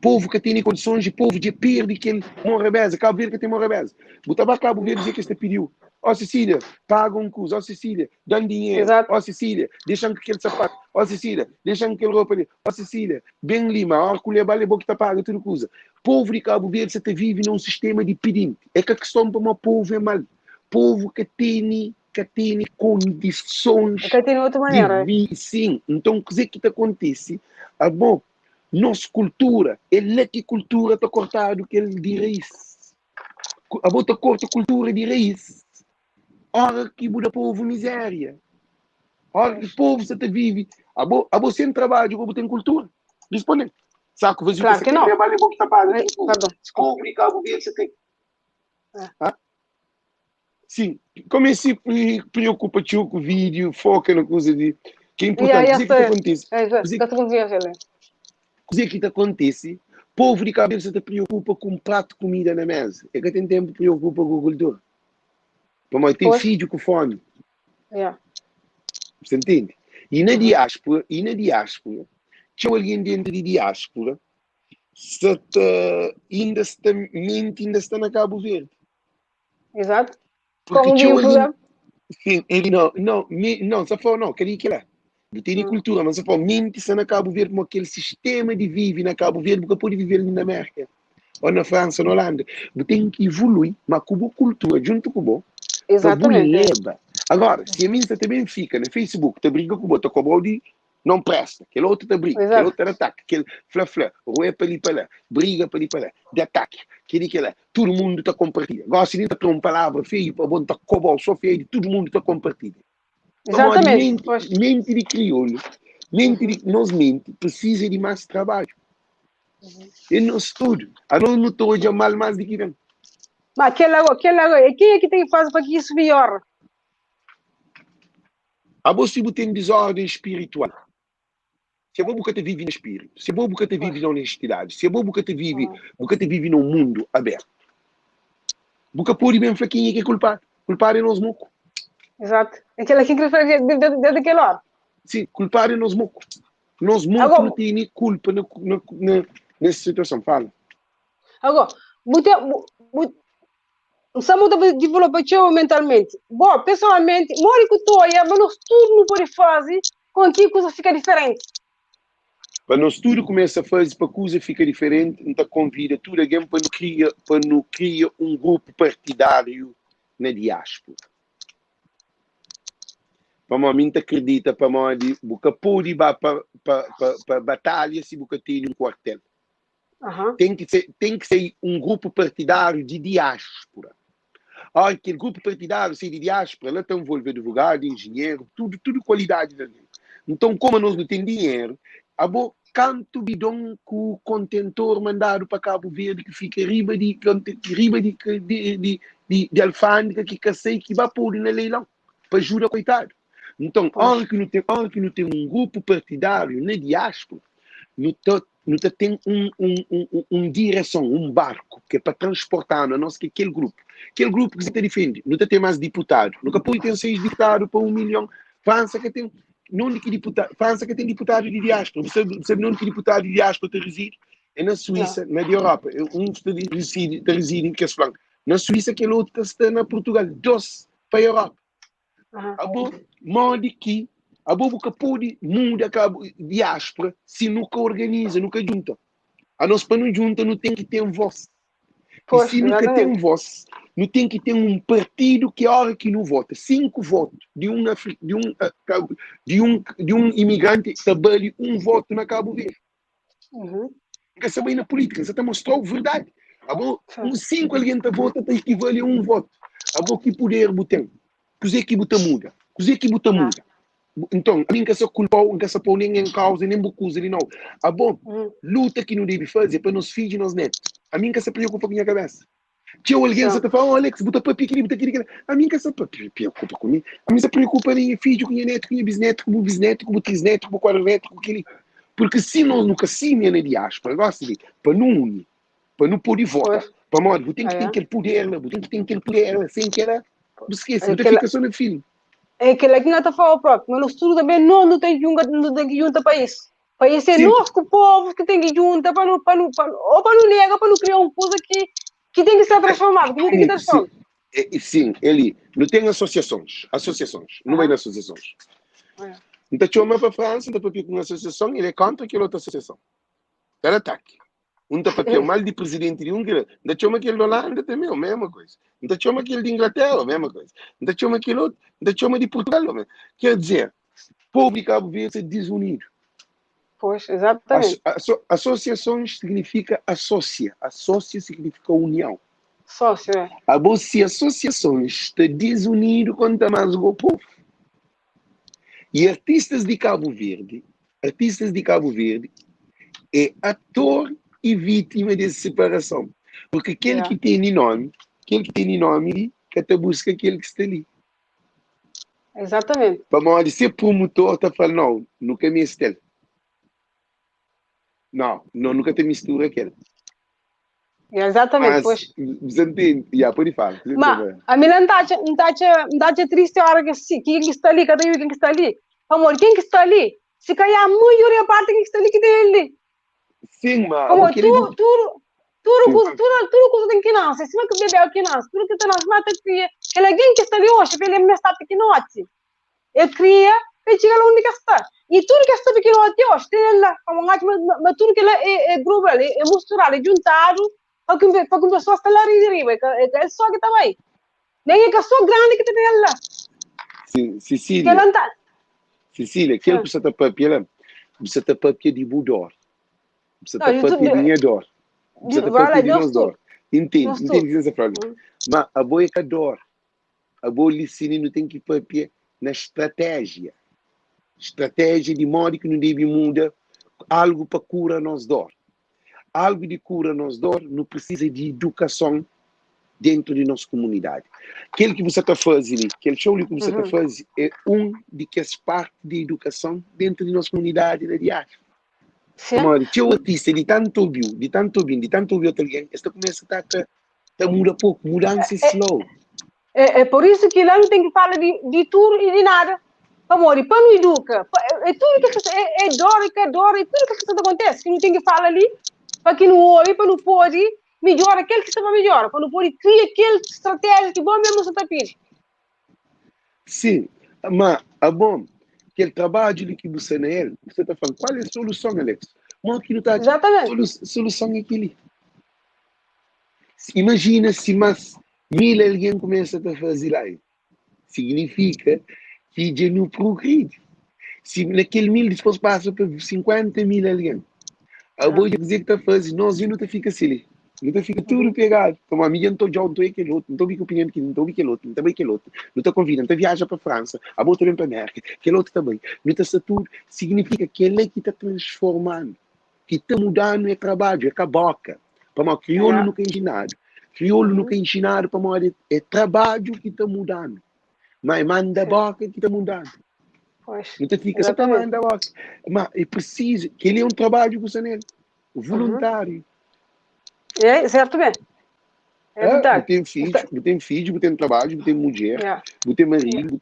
Povo que tem condições de povo de perda que ele morrebeza. Cabo Verde que tem morrebeza. Botava Cabo Verde dizer que este pediu. Ó Cecília, paga um curso. Ó Cecília, dá dinheiro. Exato. Ó Cecília, deixa aquele sapato. Ó Cecília, deixa aquele roupa ali. Ó Cecília, bem lima, ó colher bale boa que tá paga, tudo coisa. Povo de Cabo Verde, você vive num sistema de pedinte. É que a questão para o povo é mal. Povo que tem condições Até tem outra maneira. sim. Então, o que acontece? Ah, bom, nossa cultura, é que cultura está cortada que ele de raiz. A bota corta cultura de raiz. Ora que muda povo miséria. Ora que povo você vive. A você não trabalha, a tem cultura. Responde. Saco, vazio Claro que não. Trabalha, que tá pago. Perdão, desculpa. Povo de Cabo Verde você tem. Sim, como se preocupa com o vídeo, foca na coisa de que é importante. O que acontece? O que acontece? O povo de cabeça se preocupa com um prato de comida na mesa. É que tem tempo que preocupa com a cultura. Mas tem filho com fome. Você entende? E na diáspora, tinha alguém dentro de diáspora, ainda está na Cabo Verde. Exato. Porque Como tinha alguém... Sim, ele não, só falou, não, queria que lá. Tem cultura, mas só falou, mente-se na Cabo Verde, como aquele sistema de vive na Cabo Verde, porque pode viver na América, ou na França, na Holanda. Tem que evoluir, mas com a cultura, junto com o bom. Exatamente. Agora, se a minha também fica no Facebook, te briga com o bom, com o bom, não presta, aquele outro te briga, aquele outro ataque, aquele flá, roé para ali para lá, briga para ali para lá, de ataque, aquele que lá, todo mundo está compartilhando. Agora, se nem está com uma palavra feia, para bom, está com o bom, só feio, todo mundo está compartilhando. Exatamente. Mente de crioulo, nós precisa de mais trabalho. E não estudo. A nós não estou a mal mais do que vem. Mas quem é que tem que fazer para que isso melhore? A você tem desordem espiritual. Se é bobo que te vive no espírito, se é bobo que te vive na honestidade, se é bobo que te vive num mundo aberto. Porque pode bem fraquinho que é culpado. Culpado é nós mocos. Exato. Aquela que desde aquele hora. Sim, culpar é nós mocos. Nós mocos não temos culpa nessa situação. Fala. Agora, estamos a desenvolver mentalmente. Bom, pessoalmente, moro que estou aí, mas nós tudo não pode fazer com que a coisa fica diferente. Para nós tudo começa a fazer para a coisa fica diferente, então convida tudo alguém para não criar um grupo partidário na diáspora. Para mim, acredita, para mim, que pode ir para batalha se você tem um quartel. Tem que ser um grupo partidário de diáspora. Aquele grupo partidário de diáspora, ela está envolvendo advogado, engenheiro, tudo qualidade dali. Então, como nós não temos dinheiro, canto bidão com o contentor mandado para Cabo Verde que fica riba de alfândega que cacei que vai pôr na leilão para ajudar coitado. Então, hora que não tem um grupo partidário na diáspora, não tem direção, um barco que é para transportar a nós aquele grupo que se defende, não tem mais deputado, nunca pode ter 6 deputados para 1 milhão. França que tem França que tem deputado de diáspora, sabe onde que deputado de diáspora reside? É na Suíça, na Europa, reside em que na Suíça aquele outro está na Portugal, 2 para a Europa. Modo que a boca pode mudar a diáspora se nunca organiza, nunca junta. A nós para não junta não tem que ter voz. E se nunca tem voz, não tem que ter um partido que a hora que não vota, 5 votos de um imigrante trabalha um voto na Cabo Verde. Porque sabe na política, você está mostrando verdade. 5 alguém que vota tem que valer um voto. Que poder botem? Cozer que bota muda. Então, a mim que essa culpa, que essa pôr ninguém em causa, nem bocusa, nem não. Luta que não deve fazer para nos filhos e nos netos. A mim que se preocupa com a minha cabeça. Tinha alguém que fala, Alex, bota papi aqui, bota aqui. A mim que se preocupa comigo. A mim se preocupa com o filho, com o neto, com o bisneto, com o bisneto, com o trisneto, com o quadroneto, com aquele. Porque se nós nunca se na diáspora, gosta de para não unir, para não pôr de volta, para morrer, tem que ter aquele poder, tem que ter aquele poder, sem que ela. Esquece, não fica só no filho. É aquele que não está falando próprio, mas nós tudo também não tem que juntar para isso. Para isso é nós que o povo que tem que juntar para não negar, para não criar uma coisa que tem que ser transformado, que não tem que transformar. Sim, ele não tem associações, não vai nas associações. Então, chama para a França, não para uma associação, ele é contra aquela outra associação. Ele ataque. Não para que o mal de presidente de Hungria, não chama aquele da Holanda também, a mesma coisa. Não chama aquele de Inglaterra, a mesma coisa. Não chama aquele outro, não chama de Portugal, a mesma. Quer dizer, o povo de Cabo Verde é desunido. Pois, exatamente. Associações significa associa significa união. Sócio, é. Se associações estão desunidas contra mais o povo. E artistas de Cabo Verde é ator e vítima dessa separação. Porque aquele que tem nome, que até busca aquele que está ali. Exatamente. Para ser promotor, está falando, não, nunca me esteve. Não, nunca te mistura aquele. Exatamente, Mas, pois. você entende? Pode falar. Mas, a mim não está triste a hora que quem está ali, cada um quem está ali. Amor, quem que está ali? Se calhar a maioria parte quem está ali que tem ali. Sim, mas... Amor, tudo coisa tem que nascer. Se não que bebê aqui nasce, tudo que está nasce, mata cria. Ele é quem que está ali hoje, ele é me está pequenote. Ele cria, ele chega lá onde que está. E tudo que está pequenote hoje, tem lá, mas tudo que é grupo, é misturado, é juntado, para que a pessoa está lá em riba, é só que está aí. Nem é que é só grande que tem lá. Sim, Cecília, aquele que você está papia de budor. Você está papia de dinheiro. Você está papia de nós dor. Entende essa frase? Mas a boa é que adora. A boa licina não tem que papia na estratégia. Estratégia de modo que não deve mudar algo para cura nos dor. Algo de cura nos dor não precisa de educação dentro de nossa comunidade. Aquele que você está fazendo, aquele show que você está fazendo é de que as partes de educação dentro de nossa comunidade da diáspora. Mas o artista de tanto ouviu alguém, esta começa a mudar pouco, mudança slow. É por isso que lá não tem que falar de tudo e de nada. Amor, e para não educar, é tudo que é dor, e tudo que acontece, que não tem que falar ali, para que não ouve, para não pode melhor aquele que estava melhor, para não pode criar aquela estratégia que bom mesmo você está pedindo. Sim, mas é bom, aquele trabalho que você não é, você está falando, qual é a solução, Alex? Mas aquilo está solução é aquilo. Imagina se mais 1000 alguém começa a fazer lá. Significa que já não progride. Se naquele 1000 depois passa para 50.000 alguém. Eu vou dizer que está fazendo, nós não fica assim. Não fica tudo pegado. Como a minha não estou aquele outro, não estou com opinião que não estou aquele outro, não estou aquele outro, não estou convidando, não viaja para a França, a outra vem para a América, aquele outro também. Não está tudo. Significa que ele é que está transformando, que está mudando é trabalho, é a boca. Para o crioulo nunca é ensinado. Crioulo nunca é ensinado para é trabalho que está mudando. Mas manda a boca que está mudando. Então fica só para mandar a boca. Mas é preciso, que ele é um trabalho com o Sanel, voluntário. É, certo bem. É verdade. Tem filho, tem trabalho, tem mulher, tem marido,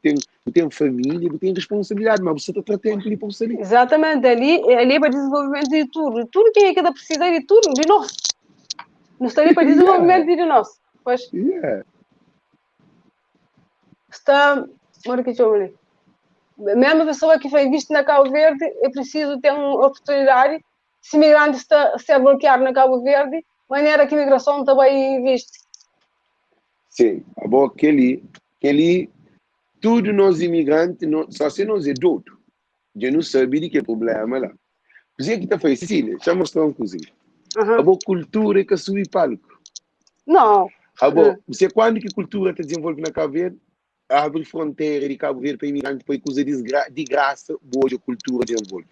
tem família, tem responsabilidade, mas você está tratando ele para você ali. Exatamente, ali é para desenvolvimento de tudo. Tudo que é que precisa de tudo, de nós. Não está ali para desenvolvimento de nós. Pois. Está. Olha que eu ali. Mesmo a pessoa que foi vista na Cabo Verde, é preciso ter uma oportunidade. Se imigrante está a ser bloqueado na Cabo Verde, maneira que a imigração também vista. Sim, bom, aquele, tudo nós imigrantes, só se nós é doido, já não sabe de que problema lá. Você que está fazendo, Cecília, já mostrou uma coisa. A boa cultura que sube palco. Não. Você quando que cultura está desenvolvendo na Cabo Verde, abre fronteira de Cabo Verde para imigrantes, para coisa de graça, boa cultura desenvolve.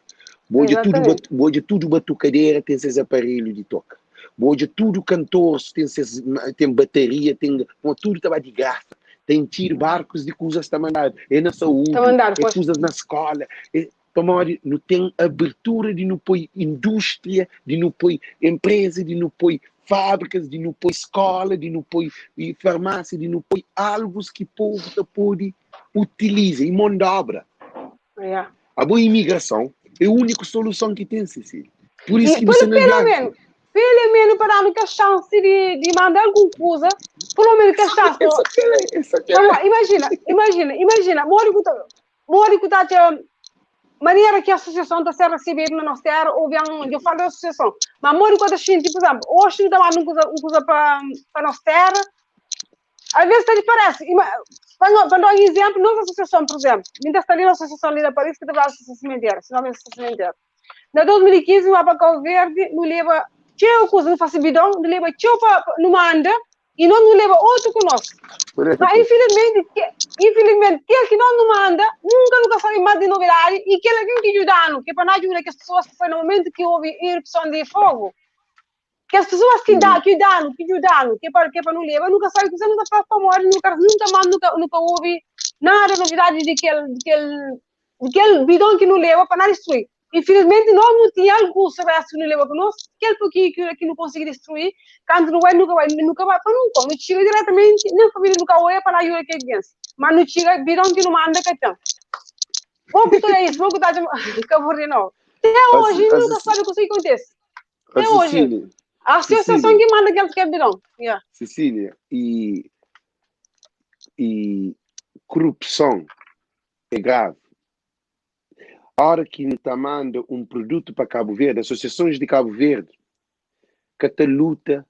Boa tudo batucadeira, tem esses aparelhos de toca. Hoje tudo cantor, tem bateria, tudo estava de graça. Tem tiro, barcos de coisas a mandar. É na saúde, é coisas na escola. Não tem abertura de não pôr indústria, de não pôr empresa, de não pôr fábricas, de não pôr escola, de não pôr farmácia, de não pôr algo que o povo pode utilizar em mão de obra. A boa imigração é a única solução que tem, Cecília. Por isso que você não pelo menos para dar uma chance de mandar alguma coisa, pelo menos que a chance. Imagina, mori que está maneira que a associação está a receber na nossa terra, ou bem, eu falo da associação, mas mori que a gente, por exemplo, hoje não está uma coisa para nossa terra, às vezes te parece, para dar um exemplo, nossa associação, por exemplo, ainda está ali na associação ali da Paris, que trabalha a sementeira, se não é sementeira. Na 2015, o Abacau Verde não leva tchau coisa, não faz bidão, não leva tchau para não manda, e não leva outro conosco. Mas infelizmente, aquele que não manda, nunca sabe mais de novidade, e aquele que tem que ajudar, que é para não ajudar que as pessoas que foi no momento que houve erupção de fogo, que as pessoas que ajudam, que é para não levar, nunca sabe que você não está para morrer, nunca houve nada de novidade daquele bidão que não leva para não destruir. Infelizmente, nós não tínhamos algo sobre a não leva conosco, aquele pouquinho que não consegui destruir, quando não vai, nunca vai, para não chega diretamente, nem a família nunca vai para ajudar aquele criança. Mas não chega, bidão que não manda, que tem. Vou contar isso, vou contar de Cabo Verde, não. Até hoje, nunca sabe o que acontece. Até hoje. A associação que manda aquele bidão. Yeah. Cecília, e corrupção é grave. A hora que está manda um produto para Cabo Verde, associações de Cabo Verde, que te luta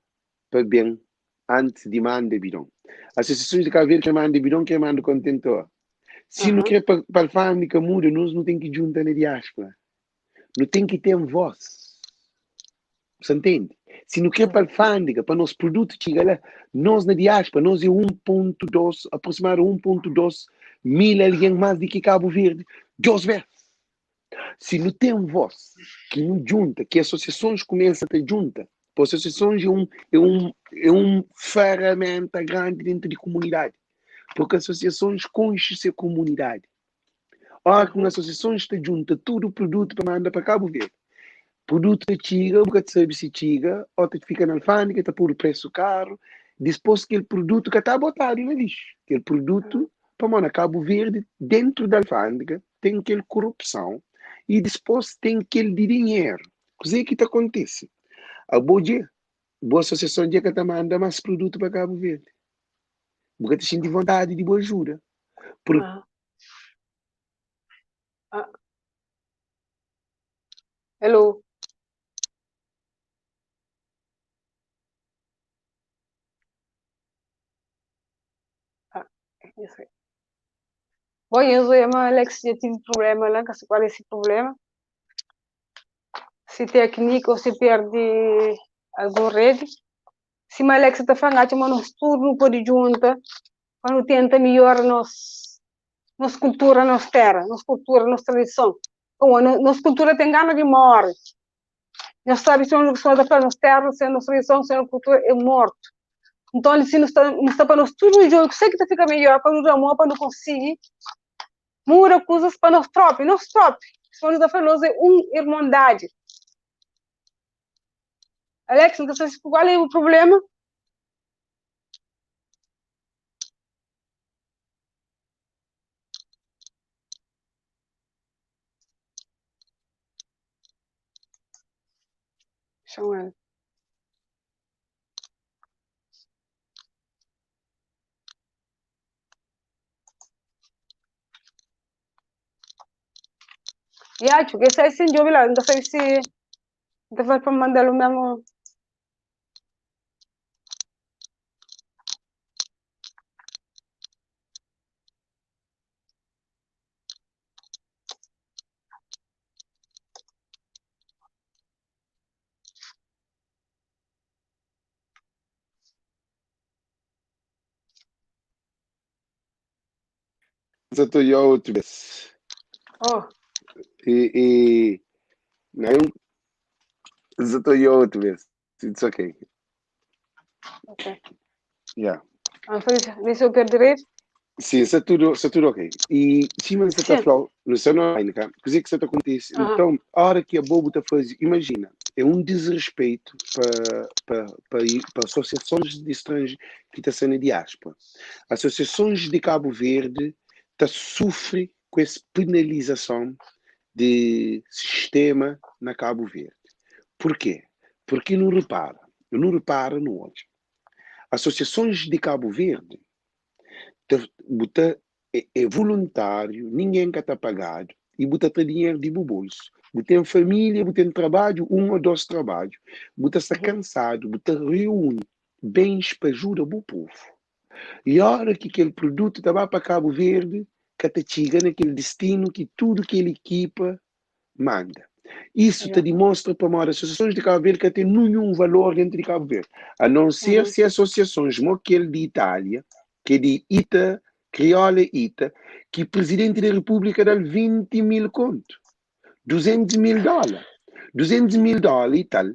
para bem antes de mandar bidão. Associações de Cabo Verde que mandam bidão, que mandam contentor. Se não quer para a fábrica muda, nós não tem que juntar na diáspora. Não tem que ter voz. Você entende? Se não quer para a alfândega, para nosso produto chegar lá, nós na diáspora, nós é 1.2, aproximadamente 1.2 mil alguém mais do que Cabo Verde. Deus versos. Se não tem voz, que não junta, que associações começam a ter junta, porque associações é uma ferramenta grande dentro da comunidade, porque associações conhecem a comunidade. Ora, com associações está junta todo o produto para mandar para Cabo Verde. Produto que chega, nunca sabe se chega, ou te fica na alfândega, está por preço caro, depois aquele produto que está botado no lixo. Aquele produto, para mandar Cabo Verde, dentro da alfândega, tem aquela corrupção, e depois tem aquele dinheiro. O que está acontecendo? A boa associação de que está mandando mais produto para Cabo Verde. Porque te sente vontade de boa ajuda. Hello. Isso aí. Bom, eu, Alex, já tive problema lá, qual é esse problema? Se técnico ou se perde alguma rede. Se o Alex está falando, mas nós tudo não pode juntar, quando tenta melhorar nossa cultura, nossa terra, nossa cultura, nossa tradição. Como nossa cultura tem gana de morrer. Nós sabemos que nós estamos para nossa terra, sem nossa tradição, sem nossa cultura, é morto. Então, se nós está para nós tudo junto, sei que fica melhor, para nos amor, para não conseguir muda coisas para nós próprios. Se nós está falando, é uma irmandade. Alex, não sei qual é o problema? Chama ele. E acho que esse é sem jogo lá, não sei se vai para mandar o mesmo. Já estou eu outra vez. Oh. Não, já estou eu outra vez. It's okay. Ok. Yeah. Deixa eu perder. Sim, está tudo ok. E se você está falando, não sei online, cara, o que é que está acontecendo? Então, a hora que a Bobo está fazendo, imagina, é um desrespeito para associações de estrangeiros que estão sendo diáspora. Associações de Cabo Verde sofrem com essa penalização de sistema na Cabo Verde. Por quê? Porque não repara? Não repara no hoje. Associações de Cabo Verde é voluntário, ninguém que está pagado, e bota dinheiro de bolso. Você tem família, você tem trabalho, 1 ou 2 trabalhos. Você está cansado, você reúne bens para ajudar o povo. E a hora que aquele produto está para Cabo Verde, que te chega naquele destino que tudo que ele equipa manda. Isso te demonstra para as associações de Cabo Verde que tem nenhum valor dentro de Cabo Verde. A não ser se associações como aquele de Itália, que é de ITA, Criolla ITA, que o presidente da República dá 20 mil conto. 200 mil dólares. 200 mil dólares e tal.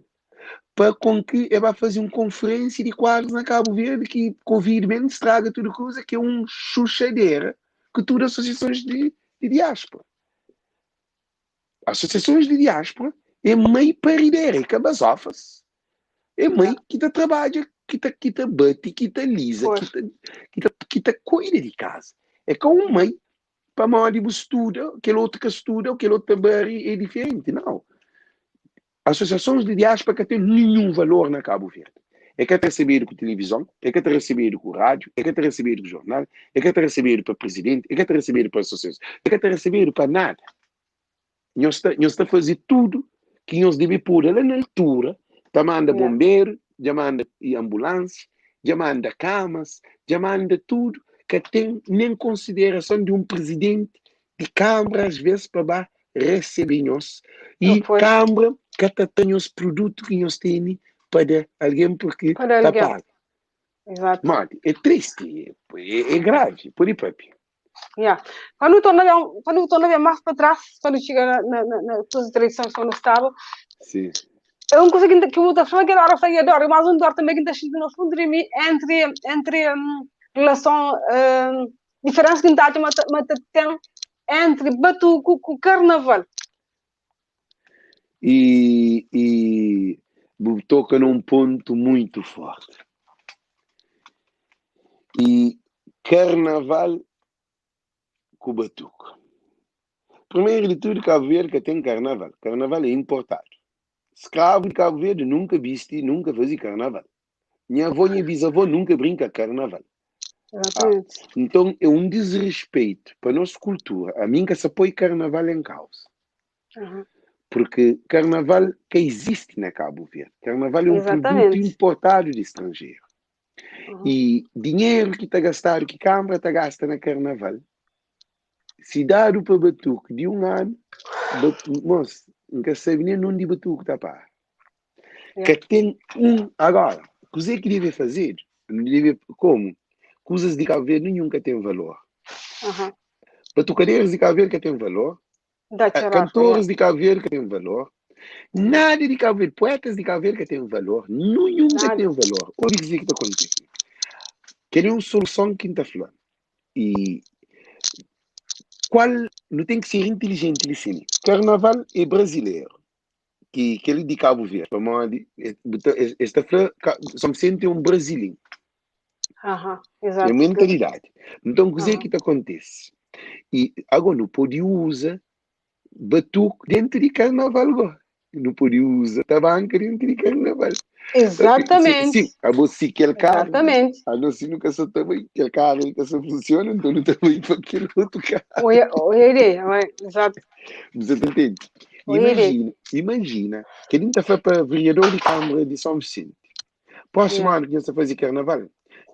Para com que ele vai fazer uma conferência de quadros na Cabo Verde que Covid bem estraga tudo coisa, que é um chuchadeira que todas as associações de diáspora. Associações de diáspora é meio parideira, é cabazofas. É meio que te trabalha, que te bate, que te lisa, que te cuida de casa. É com um meio para mal de estuda, aquele outro que estuda, aquele outro também é diferente. Não. Associações de diáspora que têm nenhum valor na Cabo Verde. É que te receber com televisão, é que te receber com rádio, é que te receber com jornal, é que te receber para presidente, é que te receber para associações, é que te receber para nada. Nós estamos a fazer tudo que nós devemos pôr lá na altura. Já manda bombeiro, já manda ambulância, já manda camas, já manda tudo que tem nem consideração de um presidente de Câmara, às vezes, para receber nós. E Câmara que tem os produtos que nós temos para alguém porque está pago. Exato. Mas é triste, é grave, por aí próprio. Quando eu torno a ver mais para trás, quando chega nas suas eleições que eu não estava, sim. Eu não consegui que eu estou falando que era feia adoro, mas um dor também que está sentindo no fundo de mim entre relação diferença que está tem entre batuco com carnaval. E toca num ponto muito forte. E carnaval com batuco. Primeiro de tudo, Cabo Verde que tem carnaval. Carnaval é importado. Escravo de Cabo Verde nunca viste, nunca fazia carnaval. Minha avó e minha bisavó nunca brinca carnaval. Então é um desrespeito para a nossa cultura. A mim que se apoia carnaval em causa. Porque carnaval que existe na Cabo Verde. Carnaval é um produto importado de estrangeiro. E dinheiro que está gastado, que a Câmara está gasta na carnaval, se dado para batuque de um ano, moço, nunca sabe nem onde batuque está para. Que tem agora, coisa que deve fazer, como? Coisas de Cabo Verde nunca tem valor. Batucadeiros de Cabo Verde que tem valor. Cantores de Cabo Verde que tem valor. Nada de Cabo Verde, poetas de Cabo Verde que tem valor. Nunca tem valor. Olha dizer que está acontecendo. Querem uma solução que está falando. E qual não tem que ser inteligente assim. Carnaval é brasileiro. Que ele de Cabo Verde. Esta flor só me sente um brasileiro. Exato. É uma mentalidade. Então, o que é que acontece? E agora não pode usar batuque dentro de carnaval agora. Não pode usar tabanca dentro de carnaval. Exatamente. Sim, a você que é carro. Exatamente. A não ser nunca só também, que é carro que só funciona, então não também para aquele outro carro. Olha a ideia, exato. Você entende? Imagina que a gente foi para vereador de Câmara de São Vicente. Próximo ano que você fazer carnaval.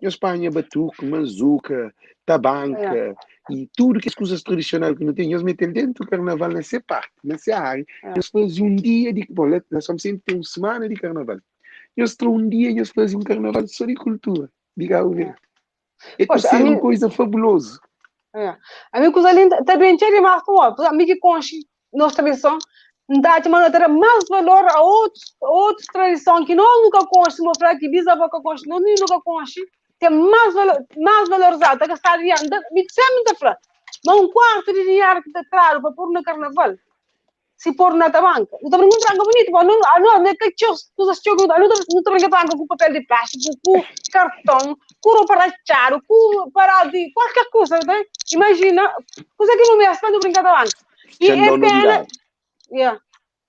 Em Espanha, batuque, manzuca, tabanca e tudo que as coisas tradicionais que não tem, eles metem dentro do carnaval nessa parte, nessa área. Eles fazem um dia de. Bom, nós São Vicente tem uma semana de carnaval. Eles têm um dia e eles fazem um carnaval só de cultura. Diga ao ver. É uma coisa fabulosa. A minha coisa linda, também tinha mais com a minha que conche, nossa tradição, dá de maneira mais valor a outras tradições que nós nunca conche, uma frase que bisavó que conche, nós nunca conche, tem mais valorizado, que está adiante, me sempre fala, mas um quarto de dinheiro que está claro para pôr no carnaval. Se pôr na tabanca. Não estou brincando bonito, mas não é que coisas que eu não estou brincando com papel de plástico, com cartão, com roupa rachada, com parado de qualquer coisa, né? Imagina, coisa que não me está brincando tabanca. E é pena.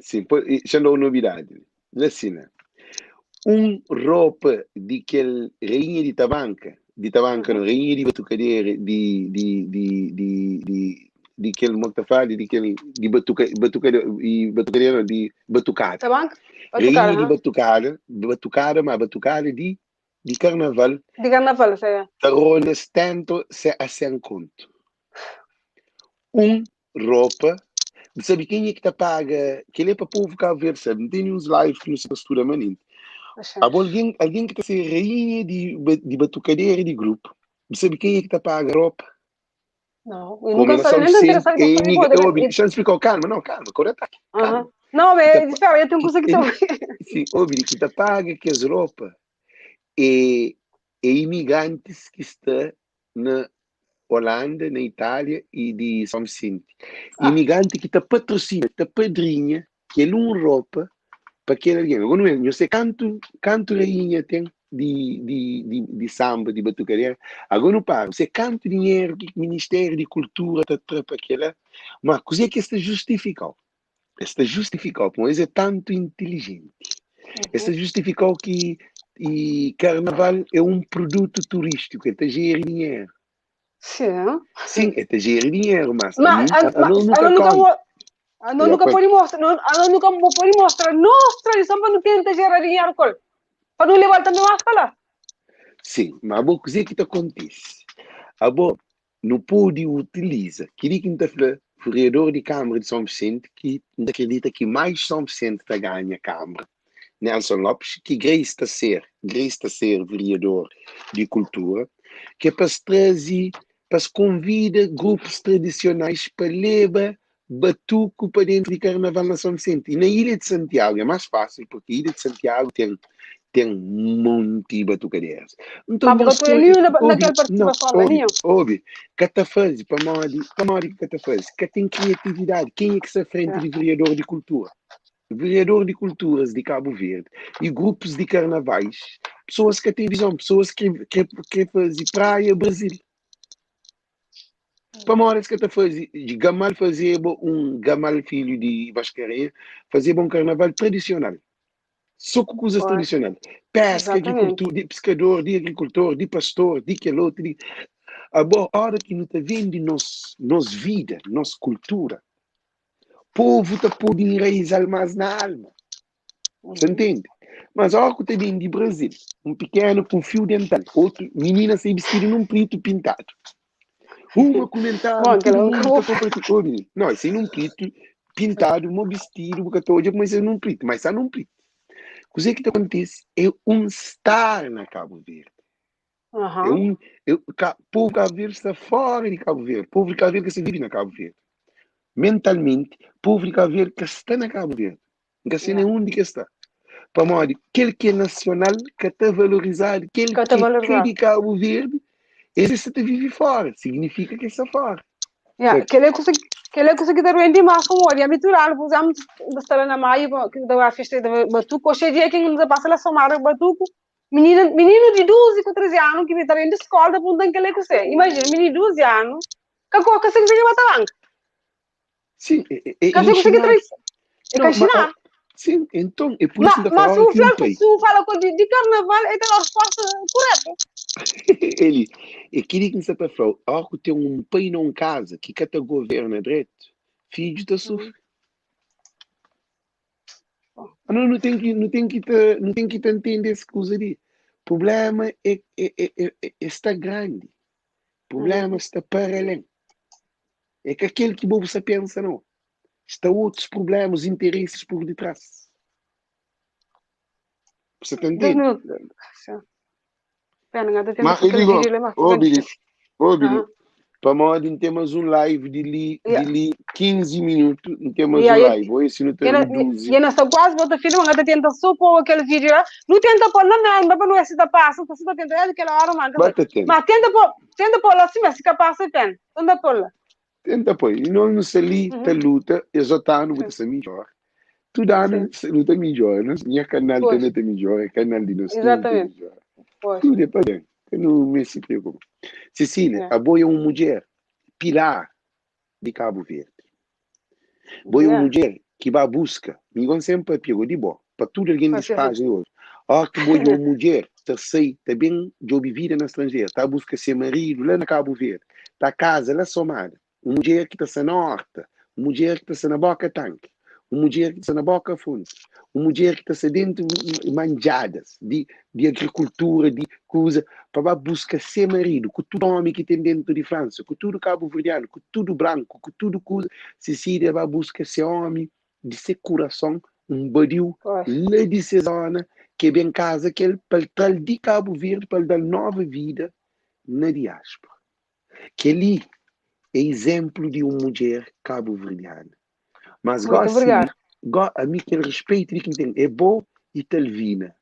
Sim, sendo uma novidade. Assim, roupa de aquele rainha de tabanca não, rainha de batucadeira, de aquele montafalho, de aquele, de batucadeira, de batucada. Tá bom? Rainha de batucada de carnaval, De carnaval, sei. tarola 70 a 100 conto. Roupa, sabe quem é que te paga? Que ele é para o povo cá ver, sabe? Não tem uns lives que não se pastura maninho. Alguém que está a ser rainha de batucadeira de grupo. Sabe quem é que te paga roupa? Não, eu nunca sabia nem interessado que eu Deixa eu explicar, calma, correto. Não, espera, eu tenho coisa que estou. Sim, ouvi que te paga que as roupas é imigrantes que estão na Holanda, na Itália e de São Vicente. Imigrante que te patrocina, te padrinha, que é roupa para aquele alguém. Agora, eu sei canto rainha tem de samba, de batucadeira. Agora não paro. Você canto dinheiro que o Ministério de Cultura está para aquela. Mas coisa que está justificado. Está justificado, mas é tanto inteligente. Está justificado que Carnaval é um produto turístico, é gerar dinheiro. Sim, é gerar dinheiro, mas nunca pode mostrar nossa tradição para não tentar gerar dinheiro, para não levar também mais para lá. Sim, mas a boa coisa que acontece. A boa não pode utilizar, queria que não está vereador de Câmara de São Vicente, que acredita que mais São Vicente está ganha a Câmara. Nelson Lopes, que grace a ser vereador de cultura, que é para se trazer, para se convidar grupos tradicionais para levar batuco para dentro de Carnaval na São Vicente. E na Ilha de Santiago é mais fácil, porque a Ilha de Santiago tem um monte de batucadeiras. Então, ouve, catafase, para Mori catafase, que tem criatividade. Quem é que se à frente de vereador de cultura? Vereador de culturas de Cabo Verde e grupos de carnavais, pessoas que têm visão, pessoas que fazem praia, Brasil. Para Mori catafase, de Gamal fazia Gamal filho de Mascarenha, fazia um carnaval tradicional. Só com coisas tradicionais. Pesca, agricultura, de pescador, de agricultor, de pastor, de aquele outro. A boa hora que não está vendo nossa vida, nossa cultura, o povo está por enraizar mais na alma. Você entende? Mas a hora que está vindo de Brasil, um pequeno com fio dental, outro menina se vestindo num preto pintado. Uma comentário, todo mundo está compartilhando. Não, isso é num preto pintado, um vestido, porque hoje começa num preto, mas está num preto. O que acontece é um estar na Cabo Verde. O povo Cabo Verde está fora de Cabo Verde. O povo de Cabo Verde que se vive na Cabo Verde. Mentalmente, o povo de Cabo Verde que está na Cabo Verde. Não sei nem onde que está. Para modo, aquele que é nacional, que está valorizado, aquele que é de Cabo Verde, esse está vive fora. Significa que está fora. Aquele coisa que derrende mais como é natural, usamos estar na maio da festa de batuco, hoje dia que nos passa lá somar batuco, menino de 12 com 13 anos que me está indo escola aponta aquele coisa. Imagina, menino de 12 anos, que coisa que se mata banca. Sim, que coisa que traz ensinar. Sim, então é por isso que mas se eu falo de carnaval, é a resposta correta. Ele queria que você falou, a que tem um pai não casa que cata governa direito, filho da sofre. Não tem que entender essa coisa ali. O problema está grande. O problema está para além. É que aquele que você pensa não. Estão outros problemas, interesses por detrás. Você está entendendo? Mas eu digo, para nós temos um live de 15 minutos, temos um live. Hoje não tem 12. E nessa quase bota filho, mas tenta só pôr aquele vídeo lá. Não tenta pôr não para não se passa, você está tentando aquela hora, mas tenta pôr lá assim, mas se capaz de pen. Tenta pôr lá. Tenta pôr. E não se ali da luta, eu já está no botar melhor. Tudo ano luta melhor, não? Minha canal também tem melhor, canal de nós. Exatamente. Tudo é para dentro. Eu não me se preocupo. Cecília, a boia é uma mulher pilar de Cabo Verde. Boia é uma mulher que vai à busca. Ninguém sempre pegou de boa. Para tudo alguém diz página hoje. que boa uma mulher, está sei, está bem, de vida na estrangeira, está a buscar seu marido lá na Cabo Verde, está a casa lá somada, uma mulher que está na horta, uma mulher que está na boca tanque, uma mulher que está na boca fundo, uma mulher que está dentro de manjadas, de agricultura, de coisa, para buscar seu marido, com todo homem que tem dentro de França, com tudo cabo-verdiano, com tudo branco, com tudo coisa, Cecília vai buscar seu homem de seu coração, um baril, lá de sua zona, que é bem casa, que ele para de Cabo Verde, para dar nova vida na diáspora. Que ali é exemplo de uma mulher cabo-verdiana. Mas gosto a mim que ele respeita de quem tem. É bom e talvina.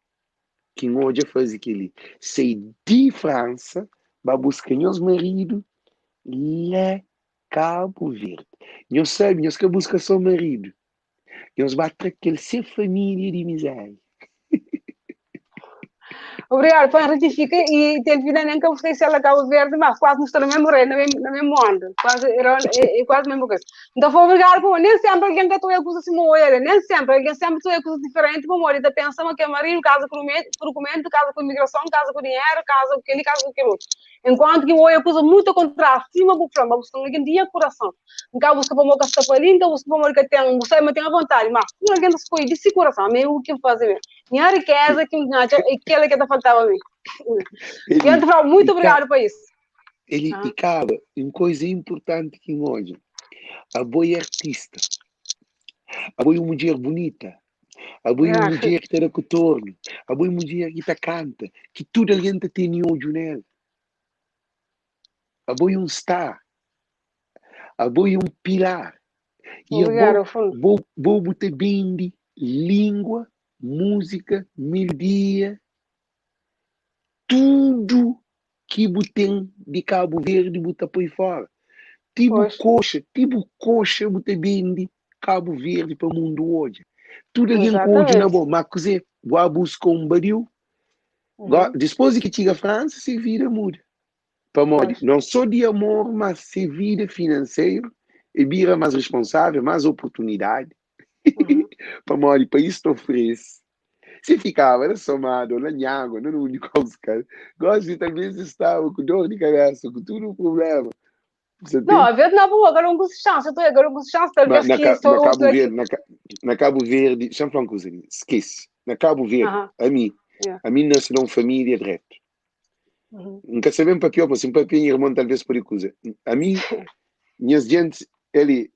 Que hoje faz aquilo. Sei de França, vai buscar meus maridos lá Cabo Verde. Eu sei, eu que busca seu marido. Eles batem aquele sem família de miséria. Obrigado, põe retifica e tem vida nem que eu sei se ela Cabo Verde, mas quase não está no mesmo reino, na mesma onda. Quase mesmo coisa. Então, vou obrigado por nem sempre alguém que tu é coisa assim, nem sempre, alguém sempre tu é coisa diferente, como ele está pensando que é marido, casa com documento, casa com imigração, casa com dinheiro, casa com aquele, casa com aquele outro. Enquanto que eu é coisa muito contrária, acima do frama, buscando alguém dia coração. Nunca busca para uma casa para ali, nunca busca para uma que tem, você me tem a vontade, mas não alguém das coisas de coração, mesmo o que fazer. Minha riqueza que me acha, aquela que está faltava a mim. Muito obrigado por isso. Ele acaba em coisa importante que hoje. A boa artista. A boa mulher bonita. A boa mulher que está no contorno. A boa mulher que está canta. Que toda a gente tem olho nela. A boa star. A boa pilar. E a boa botar bem de língua, música, melodia, tudo que tem de Cabo Verde botar por aí fora. Tipo coxa botar bem de Cabo Verde para o mundo hoje. Tudo alguém com hoje na boa, mas cozer, vai buscar um baril, depois que chega a França, se vira muda. Para morrer, não só de amor, mas se vira financeiro, e vira mais responsável, mais oportunidade. Para morrer, para isso te oferece. Se ficava, era somado, na água, não no único cara. Gosto de talvez estar com dor de cabeça, com tudo o problema. Não, a verdade não, agora não consigo chance, agora não consigo chance, talvez que na Cabo Verde, deixa-me falar uma coisa, esquece. Na Cabo Verde, a mim nasceu uma família direto. Nunca sabemos para pior, mas um papinho irmão talvez por coisa. A mim, minhas gente,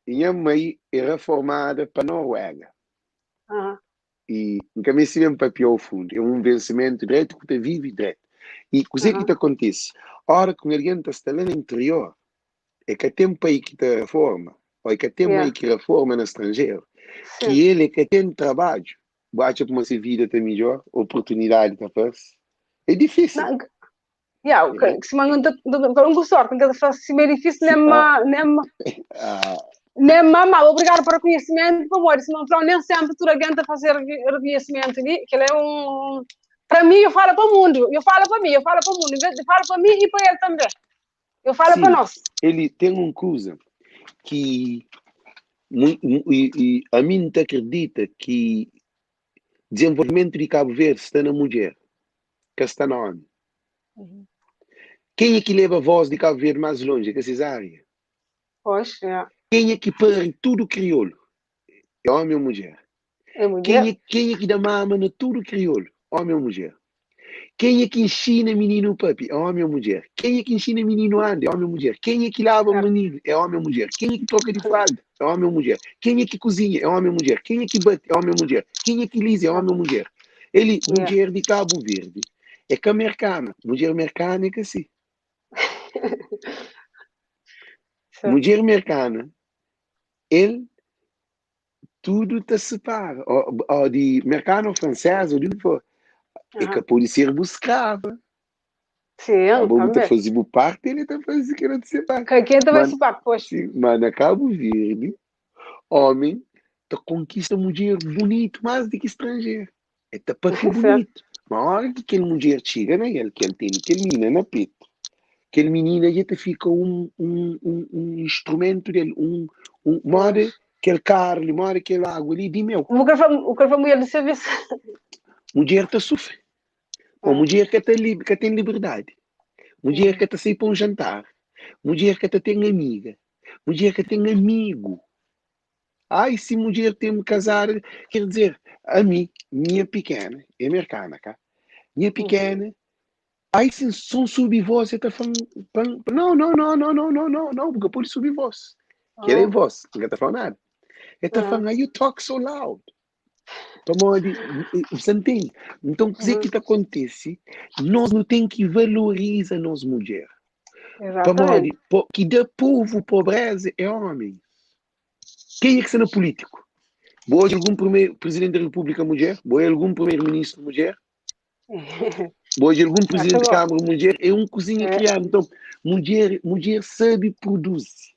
minha mãe era formada para a Noruega. E nunca me sabemos para pior fundo. É um vencimento direto que está vivo e direto. E o que acontece? A hora que alguém está lá no interior, é que tem país que te reforma, ou é que tem aí que reforma no estrangeiro, que ele é que tem trabalho, bate para uma vida ter melhor, oportunidade que faz. É difícil. Se manda para um sorte, que se é difícil, nem mal, obrigado para o conhecimento, por amor, se não nem sempre tu alguém a fazer reconhecimento ali, que ele é para mim, eu falo para o mundo, eu falo para mim, eu falo para o mundo, eu falo para mim e para ele também. Eu falo para nós. Ele tem uma coisa que a mim não acredita que desenvolvimento de Cabo Verde está na mulher, que está na homem. Quem é que leva a voz de Cabo Verde mais longe? Que a Cesária. Quem é que para tudo crioulo? É homem ou mulher? É mulher. Quem é que dá mama no tudo crioulo? Homem ou mulher? Quem é que ensina menino papi? É homem ou mulher? Quem é que ensina menino ande? É homem ou mulher? Quem é que lava o menino? É homem ou mulher? Quem é que troca de fralda? É homem ou mulher? Quem é que cozinha? É homem ou mulher? Quem é que bate? É homem ou mulher? Quem é que lisa? É homem ou mulher? Ele, mulher de Cabo Verde, é que americana. Mulher americana é que assim. Mulher americana, ele, tudo te separa. Ou de americano, francês, ou de onde for. É que a polícia buscava. Sim, também. Fazer parte, ele está fazendo que não te separa. Quem também se separa, pois. Mas na Cabo Verde, homem, te conquista mulher bonito mais do que estrangeiro. É tapete bonito. Mas a hora que aquele mulher chega, né, que ele tem aquele menino na peito, aquele menino aí te fica um instrumento dele, mora aquele carro, mora aquela água ali, de meu. O que foi mulher de serviço? Mulher te sofre. Uma mulher que tem liberdade. Mulher que sai para um jantar. Mulher que tem amiga. Mulher que tem amigo. Ai, se mulher tem que casar, quer dizer, a mim, minha pequena, é americana, cá. Minha pequena, ai, se são subir voz, você está falando, não, porque pode subir voz. Querem voz, não está falando nada. Ele está falando, you talk so loud. Você entende? Então, o que acontece? Nós não temos que valorizar as mulheres. Exatamente. Que dá povo pobreza é homem. Quem é que será político? Boa de algum presidente da República mulher? Boa de algum primeiro-ministro mulher? Boa de algum presidente da Câmara mulher? É um cozinha criado. Então, mulher sabe produzir.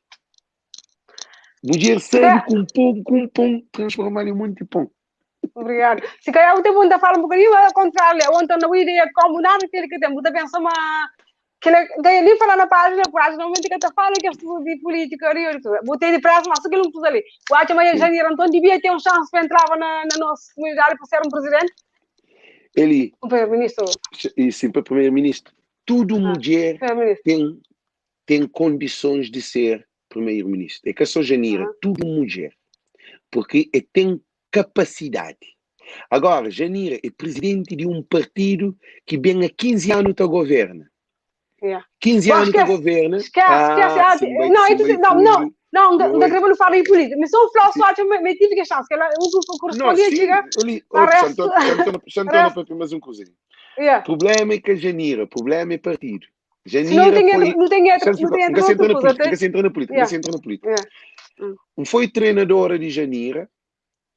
Mulher sabe com pão transformar em muito pão. Obrigado. Se calhar o tempo ainda fala um bocadinho ao contrário. Ontem não iria comunar aquele que tem muita pensa que ele ali fala na página, normalmente que está falando que é de política ali, botei de prazo, mas aquilo tudo ali. O acho amanhã janeiro, então devia ter chance para entrar na nossa comunidade para ser um presidente. Ele, um primeiro-ministro. E sempre primeiro-ministro. Tudo mulher tem condições de ser primeiro-ministro. É que a sou Janira, tudo mulher. Porque tem capacidade. Agora, Janira é presidente de um partido que bem há 15 anos está governa. 15 anos está governa. Esquece. Não, da greve não fala em política. Mas só falar só, eu tive que chance, que ela correspondia a chegar. Santana para mais um cozinho. O problema é que a Janira, o problema é partido. Janira não tem entra na política. Foi treinadora de Janira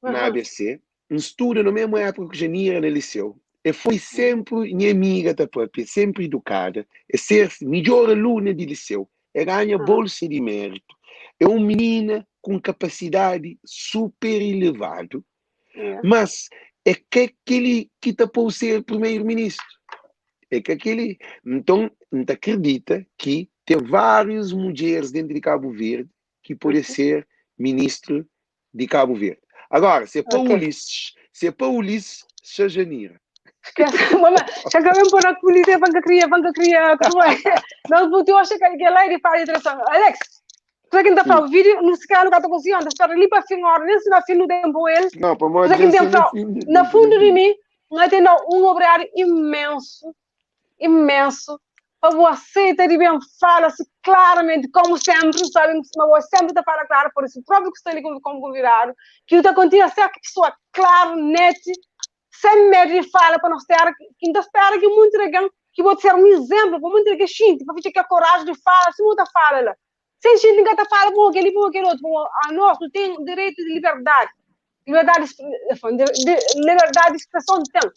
na ABC, estuda na mesma época que Janira no liceu. E foi sempre minha amiga da própria, sempre educada. É ser melhor aluna de liceu. É ganha bolsa de mérito. É uma menina com capacidade super elevada. Mas é que aquele que está para ser primeiro-ministro. É que aquele... Então, não acredita que tem várias mulheres dentro de Cabo Verde que podem ser ministro de Cabo Verde. Agora, se é para Ulisses, se é Janira. Esquece, já que eu pôr na polícia, banca cria, não, eu acho que ela é de faz direção. Alex, tu é que ainda fala o vídeo, não se quer no gato cozinhando, espera ali para fim hora, nem se na fim no tempo ele. Não, para mais na fundo de mim, nós temos um operário imenso, para você ter bem fala-se claramente, como sempre, sabe, mas sempre está falando claro, por isso o próprio que está ali como convidado, que eu continua a ser a pessoa clara, neta, sem medo de fala para nós ter que ainda espera que muito legal que vou ser um exemplo para muito legal gente para ter a coragem de falar se muita fala lá sem gente ninguém tá fala por aquele outro a nós não tem direito de liberdade de expressão tem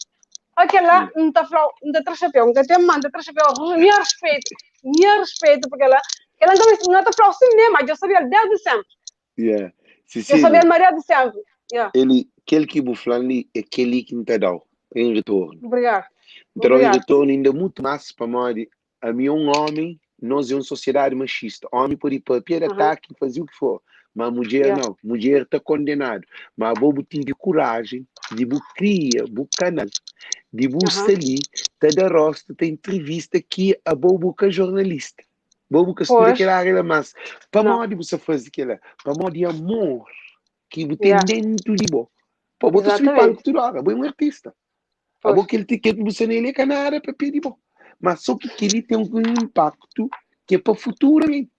aquela não tá falando não tá chapéu não tem manda tá chapéu minha respeito porque ela não tá falando cinema eu sabia desde sempre eu sabia Maria de sempre ele aquele que buflando é aquele que não te dá em retorno. Obrigado. Então, em retorno, ainda muito mais para nós. A mim, um homem, nós é uma sociedade machista. Homem pode ir para a ataque, fazer o que for. Mas a mulher não. A mulher está condenada. Mas a bobo tem de coragem, de criar, de canal, de ali, está da rosta, tem entrevista que a bobo que é jornalista. Bobo que estuda aquela área, mas para nós você fazer aquela, para nós de amor que tem dentro de boa. Pô, bota subir palco tudo hora, é um artista. A boa que ele tem que você nele é canara para pedir bom. Mas só que ele tem um impacto que é para futuramente.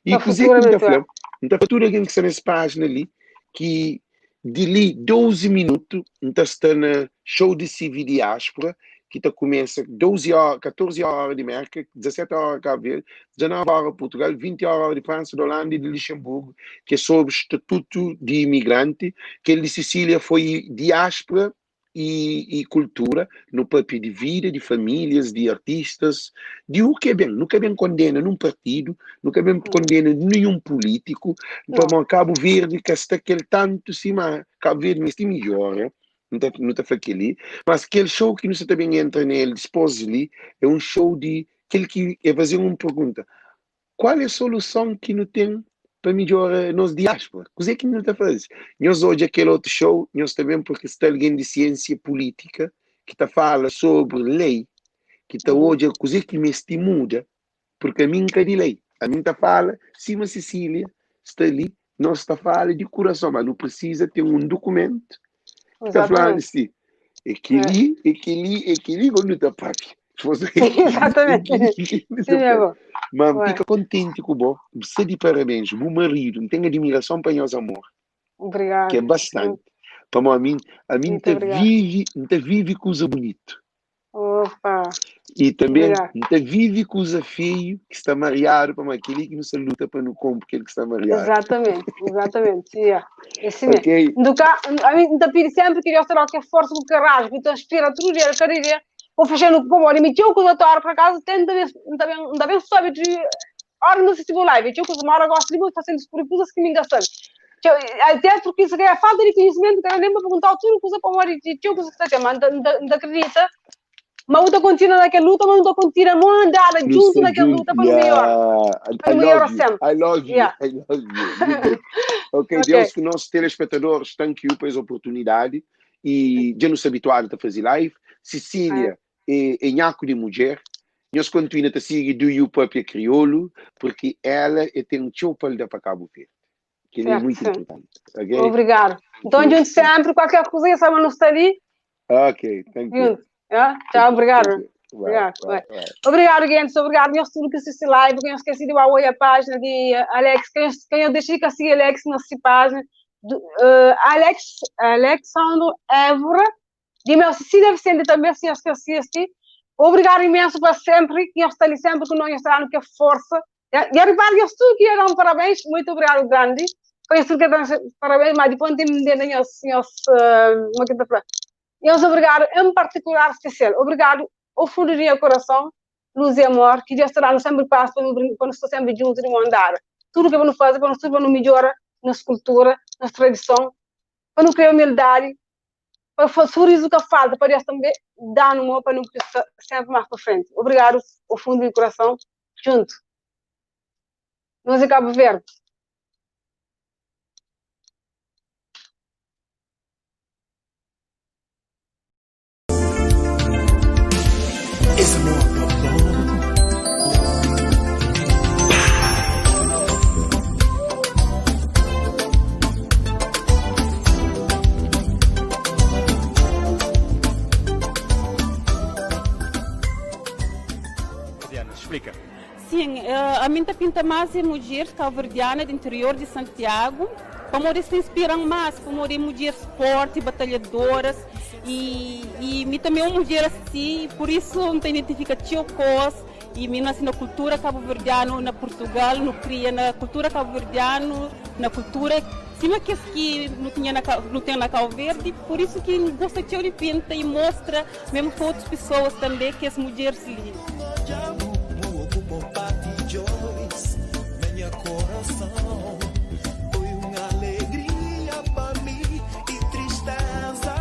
E que você está falando, então futuramente que está nessa página ali, que de ali 12 minutos, está na show de civil diáspora, que começa 12 horas, 14 horas de América, 17 horas de Cabo Verde, 19 horas de Portugal, 20 horas de França, de Holanda e de Luxemburgo, que é sobre o estatuto de imigrante, que ele de Sicília foi diáspora e cultura, no papel de vida, de famílias, de artistas, de o que é bem, nunca bem condena num partido, nunca bem condena nenhum político, para Cabo Verde, que está aquele tanto cima, Cabo Verde, mas tem melhor, não está aquele, mas aquele show que você também entra nele, dispôs ali, é um show de aquele que é fazer uma pergunta: qual é a solução que não tem para melhorar nos diáspora? O que é que não está fazendo? Nós hoje aquele outro show, nós também porque está alguém de ciência política que te fala sobre lei, que te hoje é coisa que me estimula, porque a mim nunca de lei. A mim te fala, Cima Cecília, está ali, nós te fala de coração, mas não precisa ter um documento. Está falando assim, aquele, quando está papi. Exatamente. Mas fica contente com o bom. Você de parabéns, meu marido, não tem admiração para nós amor. Obrigado. Que é bastante. Para a mim te vive coisa bonita. Opa. E também te vive coisa feio que está mariado para aquele que não se luta para não comprar aquele que está mariado. Exatamente. Yeah. Esse Okay. mesmo. A mim te pedi sempre que eu estou aqui força com carrasco, então espera tudo dia, carreira. Vou fechar no pão, e me tio com a tua para casa, tenta ver, ainda bem sabe de hora não se tiver live, tio com a mara gosta de muito fazendo por coisas que me engastam. Até porque isso é a falta de conhecimento, que eu nem me perguntar tudo coisa para morrer de tio com a está chamando, não acredita. Mas eu continua naquela luta, mas eu continua mandada junto naquela luta para o melhor. Para o melhor sempre. I love you. Ok, Deus que nossos telespectadores thank you por essa oportunidade e já nos habituaram a fazer live. Cecília é nhaco de mulher. Nós continuamos a seguir do You Puppy Crioulo, porque ela tem um chopal de para Cabo Verde. Que é muito importante. Okay? Obrigado. Então, a gente sempre, qualquer coisa, sabe, não está ali. Ok, thank you. Tchau, obrigado. Obrigado, gente. Obrigado. Eu estou que assisti live, que eu esqueci de a página de Alex, que eu deixei que seguir Alex na página. Alexandre Évora. De meu Cecília Vicente também, se eu esqueci. Obrigado imenso para sempre, que eu estou ali sempre, que não estará no que força. E a eu estou aqui a dar parabéns. Muito obrigado, grande. Foi isso que eu parabéns, mas depois de me dizer, uma quinta-feira. E os obrigado, em particular, especial. Obrigado ao fundo do meu coração, luz e amor, que Deus estará sempre paz para nós estar sempre juntos e andar. Tudo que vamos fazer, para nós melhorar nossa cultura, nossa tradição, para não criar humildade, para fazer isso que falta, para Deus também dar no amor, para não precisar sempre mais para frente. Obrigado ao fundo do coração, junto. Nós em Cabo Verde. Esse meu amor. Diana, explica. Sim, a minha pinta mais é mulheres calverdianas do interior de Santiago, para mulheres se inspiram mais, para mulheres fortes, batalhadoras, e me também uma mulher assim, por isso me identifica Tiocos, e me nasci na cultura cabo-verdiana, na Portugal, no cria na cultura cabo-verdiana, na cultura cima que não tinha na Cabo Verde, por isso que gosta de pinta e mostra, mesmo para outras pessoas também, que as mulheres se Minha coração foi uma alegria para mim e tristeza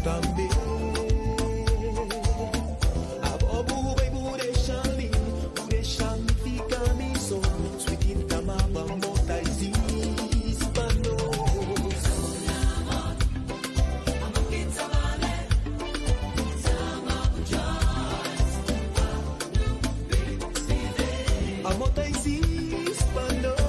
também. A bobo vai por deixar ficar me só. Sweetin tamaba motais hispanos. A motais hispanos.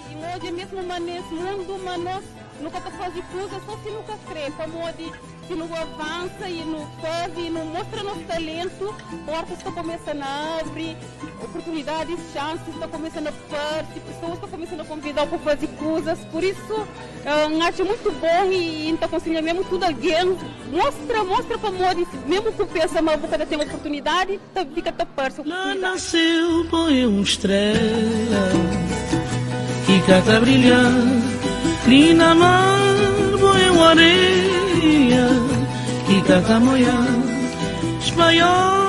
E hoje mesmo nesse mundo, mas nós nunca fazemos coisas só se nunca crê, como se não avança e não faz e não mostra nosso talento, portas estão começando a abrir, oportunidades, chances estão começando a aparecer, pessoas estão começando a convidar para fazer coisas, por isso acho muito bom e então aconselho mesmo tudo alguém, mostra para modo, mesmo que pensa uma boca tem uma oportunidade, fica a tapar-se a Lá oportunidade. nasceu, põe uma estrela que cata brilhar, e na mar põe uma areia que cata molhar, espanhol.